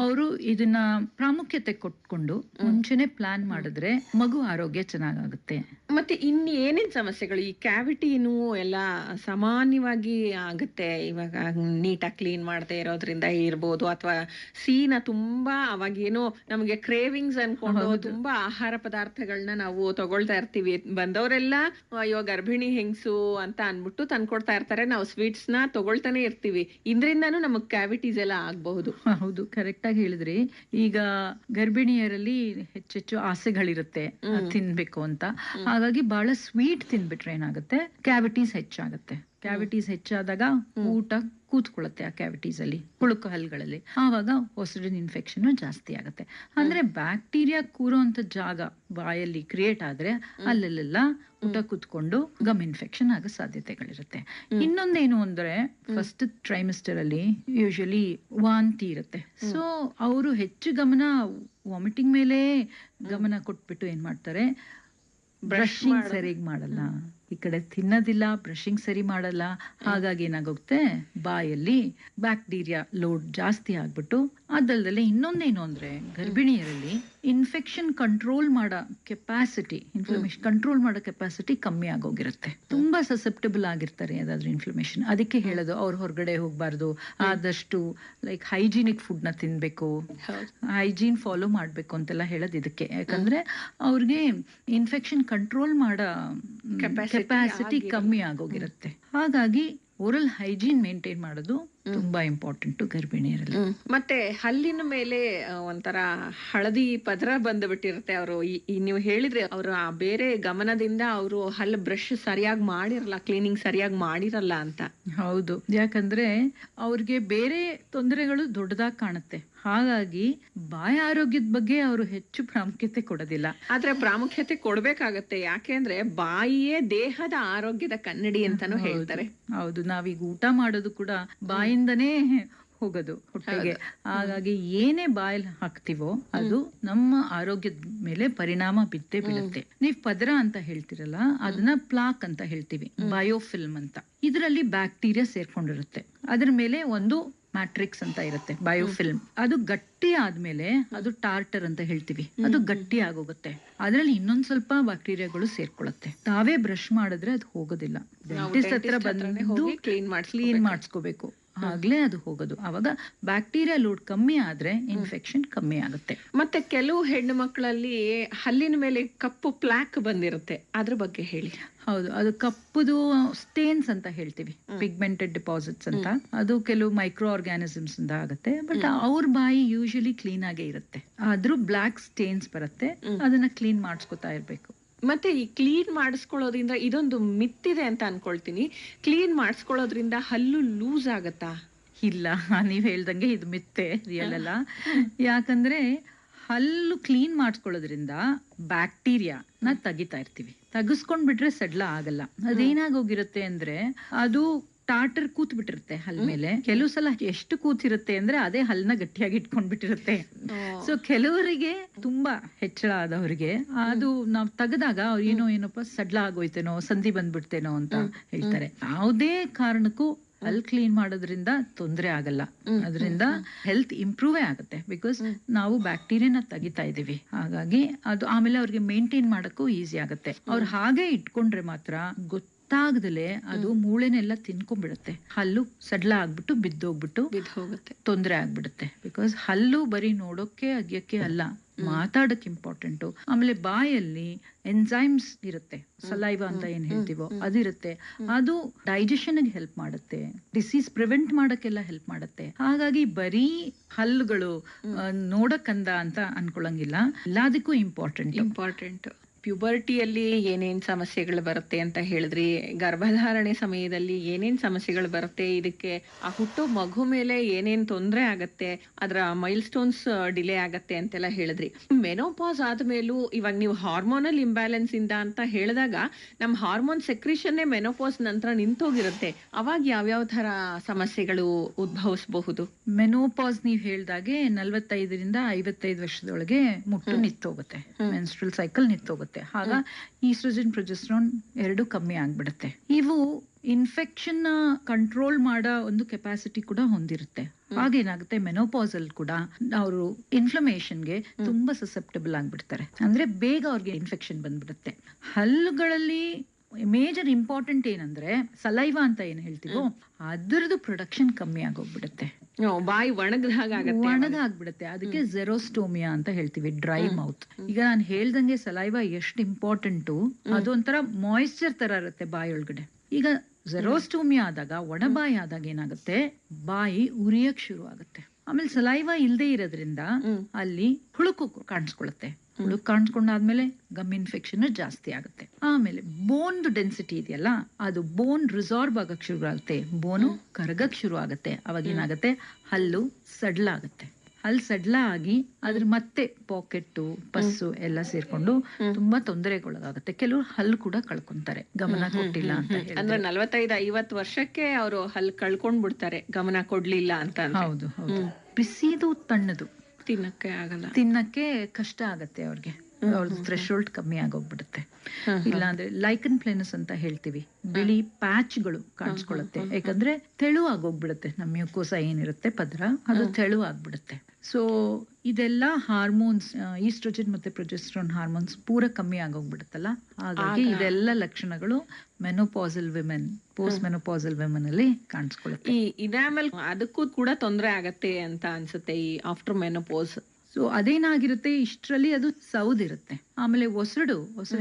ಅವರು ಇದನ್ನ ಪ್ರಾಮುಖ್ಯತೆ ಕೊಟ್ಕೊಂಡು ಮುಂಚೆನೆ ಪ್ಲಾನ್ ಮಾಡಿದ್ರೆ ಮಗು ಆರೋಗ್ಯ ಚೆನ್ನಾಗಾಗುತ್ತೆ. ಮತ್ತೆ ಇನ್ ಏನೇನ್ ಸಮಸ್ಯೆಗಳು ಈ ಕ್ಯಾವಿಟಿ ನೋವು ಎಲ್ಲ ಸಾಮಾನ್ಯವಾಗಿ ಆಗುತ್ತೆ ಇವಾಗ ನೀಟಾಗಿ ಕ್ಲೀನ್ ಮಾಡದೇ ಇರೋದ್ರಿಂದ ಇರ್ಬೋದು, ಅಥವಾ ಸೀನ ತುಂಬಾ ಅವಾಗೇನೋ ನಮಗೆ ಕ್ರೇವಿಂಗ್ಸ್ ಅನ್ಕೊಂಡು ತುಂಬಾ ಆಹಾರ ಪದಾರ್ಥಗಳನ್ನ ನಾವು ತಗೊಳ್ತಾ ಇರ್ತೀವಿ. ಬಂದವರೆಲ್ಲ ಅಯ್ಯೋ ಗರ್ಭಿಣಿ ಹೆಂಗ್ಸು ಅಂತ ಅನ್ಬಿಟ್ಟು ತಂದ್ಕೊಡ್ತಾ ಇರ್ತಾರೆ, ನಾವು ಸ್ವೀಟ್ಸ್ ನ ತಗೊಳ್ತಾನೆ ಇರ್ತೀವಿ. ಇದ್ರಿಂದಾನು ನಮಗ್ ಕ್ಯಾವಿಟೀಸ್ ಎಲ್ಲ ಆಗ್ಬಹುದು. ಹೌದು, ಕರೆಕ್ಟ್ ಆಗಿ ಹೇಳಿದ್ರಿ. ಈಗ ಗರ್ಭಿಣಿಯರಲ್ಲಿ ಹೆಚ್ಚೆಚ್ಚು ಆಸೆಗಳಿರುತ್ತೆ ತಿನ್ಬೇಕು ಅಂತ. ಹಾಗಾಗಿ ಬಹಳ ಸ್ವೀಟ್ ತಿನ್ಬಿಟ್ರೆ ಏನಾಗುತ್ತೆ, ಕ್ಯಾವಿಟೀಸ್ ಹೆಚ್ಚಾಗುತ್ತೆ. ಕ್ಯಾವಿಟೀಸ್ ಹೆಚ್ಚಾದಾಗ ಊಟ ಕೂತ್ಕೊಳ್ಳುತ್ತೆ ಆ ಕ್ಯಾವಿಟೀಸ್ ಅಲ್ಲಿ, ಹುಳುಕು ಹಲ್ಗಳಲ್ಲಿ. ಆವಾಗ ಹೊಸಡಿನ ಇನ್ಫೆಕ್ಷನ್ ಜಾಸ್ತಿ ಆಗುತ್ತೆ. ಅಂದ್ರೆ ಬ್ಯಾಕ್ಟೀರಿಯಾ ಕೂರೋಂತ ಜಾಗ ಬಾಯಲ್ಲಿ ಕ್ರಿಯೇಟ್ ಆದ್ರೆ ಅಲ್ಲೆಲ್ಲ ಊಟ ಕೂತ್ಕೊಂಡು ಗಮ್ ಇನ್ಫೆಕ್ಷನ್ ಆಗೋ ಸಾಧ್ಯತೆಗಳಿರುತ್ತೆ. ಇನ್ನೊಂದೇನು ಅಂದ್ರೆ ಫಸ್ಟ್ ಟ್ರೈಮಿಸ್ಟರ್ ಅಲ್ಲಿ ಯೂಶಲಿ ವಾಂತಿ ಇರುತ್ತೆ. ಸೊ ಅವರು ಹೆಚ್ಚು ಗಮನ ವಾಮಿಟಿಂಗ್ ಮೇಲೆ ಗಮನ ಕೊಟ್ಬಿಟ್ಟು ಏನ್ ಮಾಡ್ತಾರೆ, ಬ್ರಷಿಂಗ್ ಸರಿಯಾಗಿ ಮಾಡಲ್ಲ, ಈ ಕಡೆ ತಿನ್ನೋದಿಲ್ಲ, ಬ್ರಷಿಂಗ್ ಸರಿ ಮಾಡಲ್ಲ. ಹಾಗಾಗಿ ಏನಾಗುತ್ತೆ, ಬಾಯಲ್ಲಿ ಬ್ಯಾಕ್ಟೀರಿಯಾ ಲೋಡ್ ಜಾಸ್ತಿ ಆಗ್ಬಿಟ್ಟು ಅದಲ್ದಲ್ಲೇ ಇನ್ನೊಂದೇನು ಅಂದ್ರೆ ಗರ್ಭಿಣಿಯರಲ್ಲಿ ಇನ್ಫೆಕ್ಷನ್ ಕಂಟ್ರೋಲ್ ಮಾಡೋ ಕೆಪಾಸಿಟಿ, ಇನ್ಫ್ಲಮೇಷನ್ ಕಂಟ್ರೋಲ್ ಮಾಡೋ ಕೆಪಾಸಿಟಿ ಕಮ್ಮಿ ಆಗೋಗಿರುತ್ತೆ. ತುಂಬಾ ಸಸೆಪ್ಟಬಲ್ ಆಗಿರ್ತಾರೆ ಯಾವ್ದಾದ್ರು ಇನ್ಫ್ಲಮೇಷನ್. ಅದಕ್ಕೆ ಹೇಳೋದು ಅವ್ರು ಹೊರಗಡೆ ಹೋಗ್ಬಾರ್ದು, ಆದಷ್ಟು ಲೈಕ್ ಹೈಜೀನಿಕ್ ಫುಡ್ ನ ತಿನ್ಬೇಕು, ಹೈಜೀನ್ ಫಾಲೋ ಮಾಡ್ಬೇಕು ಅಂತೆಲ್ಲ ಹೇಳೋದು ಇದಕ್ಕೆ. ಯಾಕಂದ್ರೆ ಅವ್ರಿಗೆ ಇನ್ಫೆಕ್ಷನ್ ಕಂಟ್ರೋಲ್ ಮಾಡೋ ಕೆಪಾಸಿಟಿ ಕಮ್ಮಿ ಆಗೋಗಿರುತ್ತೆ. ಹಾಗಾಗಿ ಓರಲ್ ಹೈಜೀನ್ ಮೇಂಟೈನ್ ಮಾಡೋದು ತುಂಬಾ ಇಂಪಾರ್ಟೆಂಟ್ ಗರ್ಭಿಣಿಯರಲ್ಲಿ. ಮತ್ತೆ ಹಲ್ಲಿನ ಮೇಲೆ ಒಂಥರ ಹಳದಿ ಪದರ ಬಂದ್ಬಿಟ್ಟಿರುತ್ತೆ. ಅವರು ನೀವು ಹೇಳಿದ್ರೆ ಅವರು ಬೇರೆ ಗಮನದಿಂದ ಅವರು ಹಲ್ಲು ಬ್ರಷ್ ಸರಿಯಾಗಿ ಮಾಡಿರಲ್ಲ, ಕ್ಲೀನಿಂಗ್ ಸರಿಯಾಗಿ ಮಾಡಿರಲ್ಲ ಅಂತ. ಹೌದು, ಯಾಕಂದ್ರೆ ಅವ್ರಿಗೆ ಬೇರೆ ತೊಂದರೆಗಳು ದೊಡ್ಡದಾಗಿ ಕಾಣುತ್ತೆ. ಹಾಗಾಗಿ ಬಾಯ ಆರೋಗ್ಯದ ಬಗ್ಗೆ ಅವರು ಹೆಚ್ಚು ಪ್ರಾಮುಖ್ಯತೆ ಕೊಡೋದಿಲ್ಲ. ಆದ್ರೆ ಪ್ರಾಮುಖ್ಯತೆ ಕೊಡ್ಬೇಕಾಗತ್ತೆ, ಯಾಕೆಂದ್ರೆ ಬಾಯಿಯೇ ದೇಹದ ಆರೋಗ್ಯದ ಕನ್ನಡಿ ಅಂತಾನು ಹೇಳ್ತಾರೆ. ಹೌದು, ನಾವೀಗ ಊಟ ಮಾಡೋದು ಕೂಡ ಬಾಯಿಂದನೇ ಹೋಗೋದು ಹೊಟ್ಟೆಗೆ. ಹಾಗಾಗಿ ಏನೇ ಬಾಯಲ್ಲಿ ಹಾಕ್ತಿವೋ ಅದು ನಮ್ಮ ಆರೋಗ್ಯದ ಮೇಲೆ ಪರಿಣಾಮ ಬಿದ್ದೇ ಬೀಳುತ್ತೆ. ನೀವ್ ಪದರ ಅಂತ ಹೇಳ್ತಿರಲ್ಲ, ಅದನ್ನ ಪ್ಲಾಕ್ ಅಂತ ಹೇಳ್ತೀವಿ, ಬಯೋಫಿಲ್ಮ್ ಅಂತ. ಇದರಲ್ಲಿ ಬ್ಯಾಕ್ಟೀರಿಯಾ ಸೇರ್ಕೊಂಡಿರುತ್ತೆ. ಅದ್ರ ಮೇಲೆ ಒಂದು ಮ್ಯಾಟ್ರಿಕ್ಸ್ ಅಂತ ಇರುತ್ತೆ, ಬಯೋಫಿಲ್ಮ್. ಅದು ಗಟ್ಟಿ ಆದ್ಮೇಲೆ ಅದು ಟಾರ್ಟರ್ ಅಂತ ಹೇಳ್ತೀವಿ, ಅದು ಗಟ್ಟಿ ಆಗೋಗುತ್ತೆ. ಅದ್ರಲ್ಲಿ ಇನ್ನೊಂದ್ ಸ್ವಲ್ಪ ಬ್ಯಾಕ್ಟೀರಿಯಾಗಳು ಸೇರ್ಕೊಳ್ಳುತ್ತೆ. ತಾವೇ ಬ್ರಷ್ ಮಾಡಿದ್ರೆ ಅದು ಹೋಗೋದಿಲ್ಲ. ಡೆಂಟಿಸ್ಟ್ ಹತ್ರ ಬಂದು ಕ್ಲೀನ್ ಮಾಡಿಸ್ಕೋಬೇಕು, ಆಗ್ಲೇ ಅದು ಹೋಗೋದು. ಅವಾಗ ಬ್ಯಾಕ್ಟೀರಿಯಾ ಲೋಡ್ ಕಮ್ಮಿ ಆದ್ರೆ ಇನ್ಫೆಕ್ಷನ್ ಕಮ್ಮಿ ಆಗುತ್ತೆ. ಮತ್ತೆ ಕೆಲವು ಹೆಣ್ಣು ಮಕ್ಕಳಲ್ಲಿ ಹಲ್ಲಿನ ಮೇಲೆ ಕಪ್ಪು ಪ್ಲಾಕ್ ಬಂದಿರುತ್ತೆ, ಅದ್ರ ಬಗ್ಗೆ ಹೇಳಿ. ಹೌದು, ಅದು ಕಪ್ಪುದು ಸ್ಟೇನ್ಸ್ ಅಂತ ಹೇಳ್ತೀವಿ, ಪಿಗ್ಮೆಂಟೆಡ್ ಡಿಪಾಸಿಟ್ಸ್ ಅಂತ. ಅದು ಕೆಲವು ಮೈಕ್ರೋ ಆರ್ಗ್ಯಾನಿಸಮ್ಸ್ ಇಂದ ಆಗುತ್ತೆ. ಬಟ್ ಅವ್ರ ಬಾಯಿ ಯೂಶಲಿ ಕ್ಲೀನ್ ಆಗೇ ಇರುತ್ತೆ, ಆದ್ರೂ ಬ್ಲಾಕ್ ಸ್ಟೇನ್ಸ್ ಬರುತ್ತೆ. ಅದನ್ನ ಕ್ಲೀನ್ ಮಾಡಿಸ್ಕೊತಾ ಇರ್ಬೇಕು. ಮತ್ತೆ ಈ ಕ್ಲೀನ್ ಮಾಡಿಸ್ಕೊಳ್ಳೋದ್ರಿಂದ ಇದೊಂದು ಮಿತ್ತಿದೆ ಅಂತ ಅನ್ಕೊಳ್ತೀನಿ, ಕ್ಲೀನ್ ಮಾಡಿಸ್ಕೊಳ್ಳೋದ್ರಿಂದ ಹಲ್ಲು ಲೂಸ್ ಆಗತ್ತಾ? ಇಲ್ಲ, ನೀವ್ ಹೇಳ್ದಂಗೆ ಇದು ಮಿತ್ತೆ, ರಿಯಲ್ ಅಲ್ಲ. ಯಾಕಂದ್ರೆ ಹಲ್ಲು ಕ್ಲೀನ್ ಮಾಡಿಸ್ಕೊಳ್ಳೋದ್ರಿಂದ ಬ್ಯಾಕ್ಟೀರಿಯಾನ ತೆಗಿತಾ ಇರ್ತೀವಿ. ತೆಗಿಸ್ಕೊಂಡ್ಬಿಟ್ರೆ ಸಡ್ಲ ಆಗಲ್ಲ. ಅದೇನಾಗೋಗಿರುತ್ತೆ ಅಂದ್ರೆ ಅದು ಟಾರ್ಟರ್ ಕೂತ್ ಬಿಟ್ಟಿರುತ್ತೆ ಹಲ್ ಮೇಲೆ. ಕೆಲವು ಸಲ ಎಷ್ಟು ಕೂತಿರುತ್ತೆ ಅಂದ್ರೆ ಅದೇ ಹಲ್ನ ಗಟ್ಟಿಯಾಗಿ ಇಟ್ಕೊಂಡ್ಬಿಟ್ಟಿರುತ್ತೆ. ಸೊ ಕೆಲವರಿಗೆ ತುಂಬಾ ಹೆಚ್ಚಳ ಆದವ್ರಿಗೆ ಅದು ನಾವ್ ತೆಗೆದಾಗ ಏನಪ್ಪ ಸಡ್ಲ ಆಗೋಯ್ತೇನೋ, ಸಂಧಿ ಬಂದ್ಬಿಡ್ತೇನೋ ಅಂತ ಹೇಳ್ತಾರೆ. ಯಾವುದೇ ಕಾರಣಕ್ಕೂ ಹಲ್ ಕ್ಲೀನ್ ಮಾಡೋದ್ರಿಂದ ತೊಂದರೆ ಆಗಲ್ಲ. ಅದರಿಂದ ಹೆಲ್ತ್ ಇಂಪ್ರೂವ್ ಆಗುತ್ತೆ, ಬಿಕಾಸ್ ನಾವು ಬ್ಯಾಕ್ಟೀರಿಯಾನ ತೆಗಿತಾ ಇದೀವಿ. ಹಾಗಾಗಿ ಅದು ಆಮೇಲೆ ಅವ್ರಿಗೆ ಮೇಂಟೈನ್ ಮಾಡಕ್ಕೂ ಈಸಿ ಆಗುತ್ತೆ. ಅವ್ರು ಹಾಗೆ ಇಟ್ಕೊಂಡ್ರೆ ಮಾತ್ರ ಗೊತ್ತಾಗದಲೆ ಅದು ಮೂಳೆನೆಲ್ಲ ತಿನ್ಕೊಂಡ್ಬಿಡುತ್ತೆ. ಹಲ್ಲು ಸಡ್ಲ ಆಗ್ಬಿಟ್ಟು ಬಿದ್ದೋಗ್ಬಿಟ್ಟು ತೊಂದರೆ ಆಗ್ಬಿಡುತ್ತೆ. ಬಿಕಾಸ್ ಹಲ್ಲು ಬರೀ ನೋಡೋಕೆ ಅಗಿಯಕ್ಕೆ ಅಲ್ಲ, ಮಾತಾಡಕ್ ಇಂಪಾರ್ಟೆಂಟು. ಆಮೇಲೆ ಬಾಯಲ್ಲಿ ಎನ್ಸೈಮ್ಸ್ ಇರುತ್ತೆ, ಸಲೈವಾ ಅಂತ ಏನ್ ಹೇಳ್ತೀವೋ ಅದಿರುತ್ತೆ. ಅದು ಡೈಜೆಷನ್ ಹೆಲ್ಪ್ ಮಾಡುತ್ತೆ, ಡಿಸೀಸ್ ಪ್ರಿವೆಂಟ್ ಮಾಡಕ್ಕೆಲ್ಲ ಹೆಲ್ಪ್ ಮಾಡುತ್ತೆ. ಹಾಗಾಗಿ ಬರೀ ಹಲ್ಲುಗಳು ನೋಡಕ್ಕಂದ ಅಂತ ಅನ್ಕೊಳಂಗಿಲ್ಲ, ಎಲ್ಲದಕ್ಕೂ ಇಂಪಾರ್ಟೆಂಟ್. ಪ್ಯೂಬರ್ಟಿಯಲ್ಲಿ ಏನೇನ್ ಸಮಸ್ಯೆಗಳು ಬರುತ್ತೆ ಅಂತ ಹೇಳಿದ್ರಿ, ಗರ್ಭಧಾರಣೆ ಸಮಯದಲ್ಲಿ ಏನೇನ್ ಸಮಸ್ಯೆಗಳು ಬರುತ್ತೆ, ಇದಕ್ಕೆ ಆ ಹುಟ್ಟೋ ಮಗು ಮೇಲೆ ಏನೇನ್ ತೊಂದರೆ ಆಗತ್ತೆ, ಅದರ ಮೈಲ್ ಸ್ಟೋನ್ಸ್ ಡಿಲೇ ಆಗತ್ತೆ ಅಂತೆಲ್ಲ ಹೇಳಿದ್ರಿ. ಮೆನೋಪಾಸ್ ಆದ್ಮೇಲೂ ಇವಾಗ ನೀವು ಹಾರ್ಮೋನಲ್ ಇಂಬ್ಯಾಲೆನ್ಸ್ ಇಂದ ಅಂತ ಹೇಳಿದಾಗ ನಮ್ ಹಾರ್ಮೋನ್ ಸೆಕ್ರಿಷನ್ನೇ ಮೆನೋಪಾಸ್ ನಂತರ ನಿಂತೋಗಿರುತ್ತೆ. ಅವಾಗ ಯಾವ್ಯಾವ ತರ ಸಮಸ್ಯೆಗಳು ಉದ್ಭವಿಸಬಹುದು? ಮೆನೋಪಾಸ್ ನೀವ್ ಹೇಳ್ದಾಗೆ 45 ರಿಂದ 55 ವರ್ಷದೊಳಗೆ ಮುಟ್ಟು ನಿಂತೋಗುತ್ತೆ, ಮೆನ್ಸ್ಟ್ರಲ್ ಸೈಕಲ್ ನಿಂತೋಗುತ್ತೆ. ಕಾಣಿಸ್ಕೊಳ್ಳುತ್ತೆ. ಆಗ ಈಸ್ಟ್ರೋಜನ್ ಪ್ರೊಜೆಸ್ಟ್ರಾನ್ ಎರಡು ಕಮ್ಮಿ ಆಗ್ಬಿಡುತ್ತೆ. ಇವು ಇನ್ಫೆಕ್ಷನ್ ಕಂಟ್ರೋಲ್ ಮಾಡೋ ಒಂದು ಕೆಪಾಸಿಟಿ ಕೂಡ ಹೊಂದಿರುತ್ತೆ. ಹಾಗೇನಾಗುತ್ತೆ, ಮೆನೋಪಾಸಲ್ ಕೂಡ ಅವರು ಇನ್ಫ್ಲಮೇಷನ್ಗೆ ತುಂಬಾ ಸಸೆಪ್ಟಬಲ್ ಆಗ್ಬಿಡ್ತಾರೆ. ಅಂದ್ರೆ ಬೇಗ ಅವ್ರಿಗೆ ಇನ್ಫೆಕ್ಷನ್ ಬಂದ್ಬಿಡುತ್ತೆ. ಹಲ್ಲುಗಳಲ್ಲಿ ಮೇಜರ್ ಇಂಪಾರ್ಟೆಂಟ್ ಏನಂದ್ರೆ ಸಲೈವಾ ಅಂತ ಏನ್ ಹೇಳ್ತೀವೋ ಅದರದ್ದು ಪ್ರೊಡಕ್ಷನ್ ಕಮ್ಮಿ ಆಗೋಗ್ಬಿಡುತ್ತೆ. ಬಾಯಿ ಒಣಗಾಗ್ಬಿಡುತ್ತೆ. ಅದಕ್ಕೆ ಜೆರೋಸ್ಟೋಮಿಯಾ ಅಂತ ಹೇಳ್ತೀವಿ, ಡ್ರೈ ಮೌತ್. ಈಗ ನಾನು ಹೇಳ್ದಂಗೆ ಸಲೈವಾ ಎಷ್ಟು ಇಂಪಾರ್ಟೆಂಟು, ಅದೊಂಥರ ಮಾಯಿಶ್ಚರ್ ತರ ಇರುತ್ತೆ ಬಾಯೊಳಗಡೆ. ಈಗ ಜೆರೋಸ್ಟೋಮಿಯಾ ಆದಾಗ, ಒಣಬಾಯಿ ಆದಾಗ ಏನಾಗುತ್ತೆ, ಬಾಯಿ ಉರಿಯಕ್ ಶುರು ಆಗುತ್ತೆ. ಆಮೇಲೆ ಸಲೈವಾ ಇಲ್ದೇ ಇರೋದ್ರಿಂದ ಅಲ್ಲಿ ಹುಳುಕು ಕಾಣಿಸ್ಕೊಳ್ಳುತ್ತೆ. ಹುಳುಕ್ ಕಾಣಿಸ್ಕೊಂಡಾದ್ಮೇಲೆ ಗಮ್ ಇನ್ಫೆಕ್ಷನ್ ಜಾಸ್ತಿ ಆಗುತ್ತೆ. ಆಮೇಲೆ ಬೋನ್ ಡೆನ್ಸಿಟಿ ಇದೆಯಲ್ಲ, ಅದು ಬೋನ್ ರಿಸಾರ್ಬ್ ಆಗಕ್ ಶುರು ಆಗುತ್ತೆ, ಬೋನು ಕರಗಕ್ ಶುರು ಆಗುತ್ತೆ. ಅವಾಗ ಏನಾಗುತ್ತೆ, ಹಲ್ಲು ಸಡ್ಲ ಆಗುತ್ತೆ. ಹಲ್ಲು ಸಡ್ಲ ಆಗಿ ಅದ್ರ ಮತ್ತೆ ಪಾಕೆಟ್ಟು, ಪಸ್ಸು ಎಲ್ಲ ಸೇರ್ಕೊಂಡು ತುಂಬಾ ತೊಂದರೆಗೊಳಗಾಗುತ್ತೆ. ಕೆಲವರು ಹಲ್ಲು ಕೂಡ ಕಳ್ಕೊಂತಾರೆ ಗಮನ ಕೊಟ್ಟಿಲ್ಲ ಅಂತ ಹೇಳಿ. ಅಂದ್ರೆ 45-50 ವರ್ಷಕ್ಕೆ ಅವರು ಹಲ್ಲು ಕಳ್ಕೊಂಡ್ ಬಿಡ್ತಾರೆ ಗಮನ ಕೊಡ್ಲಿಲ್ಲ ಅಂತ. ಹೌದು ಹೌದು. ಬಿಸಿದು ತಣ್ಣದು ತಿನ್ನಕ್ಕೆ ಕಷ್ಟ ಆಗತ್ತೆ ಅವ್ರಿಗೆ, ಅವ್ರದ್ದು ಥ್ರೆಶೋಲ್ಡ್ ಕಮ್ಮಿ ಆಗೋಗ್ಬಿಡುತ್ತೆ. ಇಲ್ಲಾಂದ್ರೆ ಲೈಕನ್ ಪ್ಲೇನಸ್ ಅಂತ ಹೇಳ್ತೀವಿ, ಬಿಳಿ ಪ್ಯಾಚ್ಗಳು ಕಾಣಿಸ್ಕೊಳ್ಳುತ್ತೆ. ಯಾಕಂದ್ರೆ ತೆಳು ಆಗೋಗ್ಬಿಡುತ್ತೆ, ನಮ್ಮ ಮ್ಯೂಕೋಸ ಏನಿರುತ್ತೆ ಪದರ, ಅದು ತೆಳು ಆಗ್ಬಿಡುತ್ತೆ. ಸೊ ಇದೆಲ್ಲ ಹಾರ್ಮೋನ್ಸ್, ಈಸ್ಟ್ರೋಜನ್ ಮತ್ತೆ ಪ್ರೊಜೆಸ್ಟ್ರಾನ್ ಹಾರ್ಮೋನ್ಸ್ ಪೂರ ಕಮ್ಮಿ ಆಗೋಗ್ಬಿಡುತ್ತಲ್ಲ. ಹಾಗಾಗಿ ಇದೆಲ್ಲ ಲಕ್ಷಣಗಳು menopausal women, post menopausal women ಅಲ್ಲಿ ಕಾಣಿಸ್ಕೊಳ್ಳುತ್ತೆ. ಇದಾದ್ಮೇಲೆ ಅದಕ್ಕೂ ಕೂಡ ತೊಂದರೆ ಆಗತ್ತೆ ಅಂತ ಅನ್ಸುತ್ತೆ ಈ ಆಫ್ಟರ್ ಮೆನೋಪಾಸ್. ಸೊ ಅದೇನಾಗಿರುತ್ತೆ, ಇಷ್ಟರಲ್ಲಿ ಅದು ಸೌದಿರುತ್ತೆ. ಆಮೇಲೆ ಒಸಡು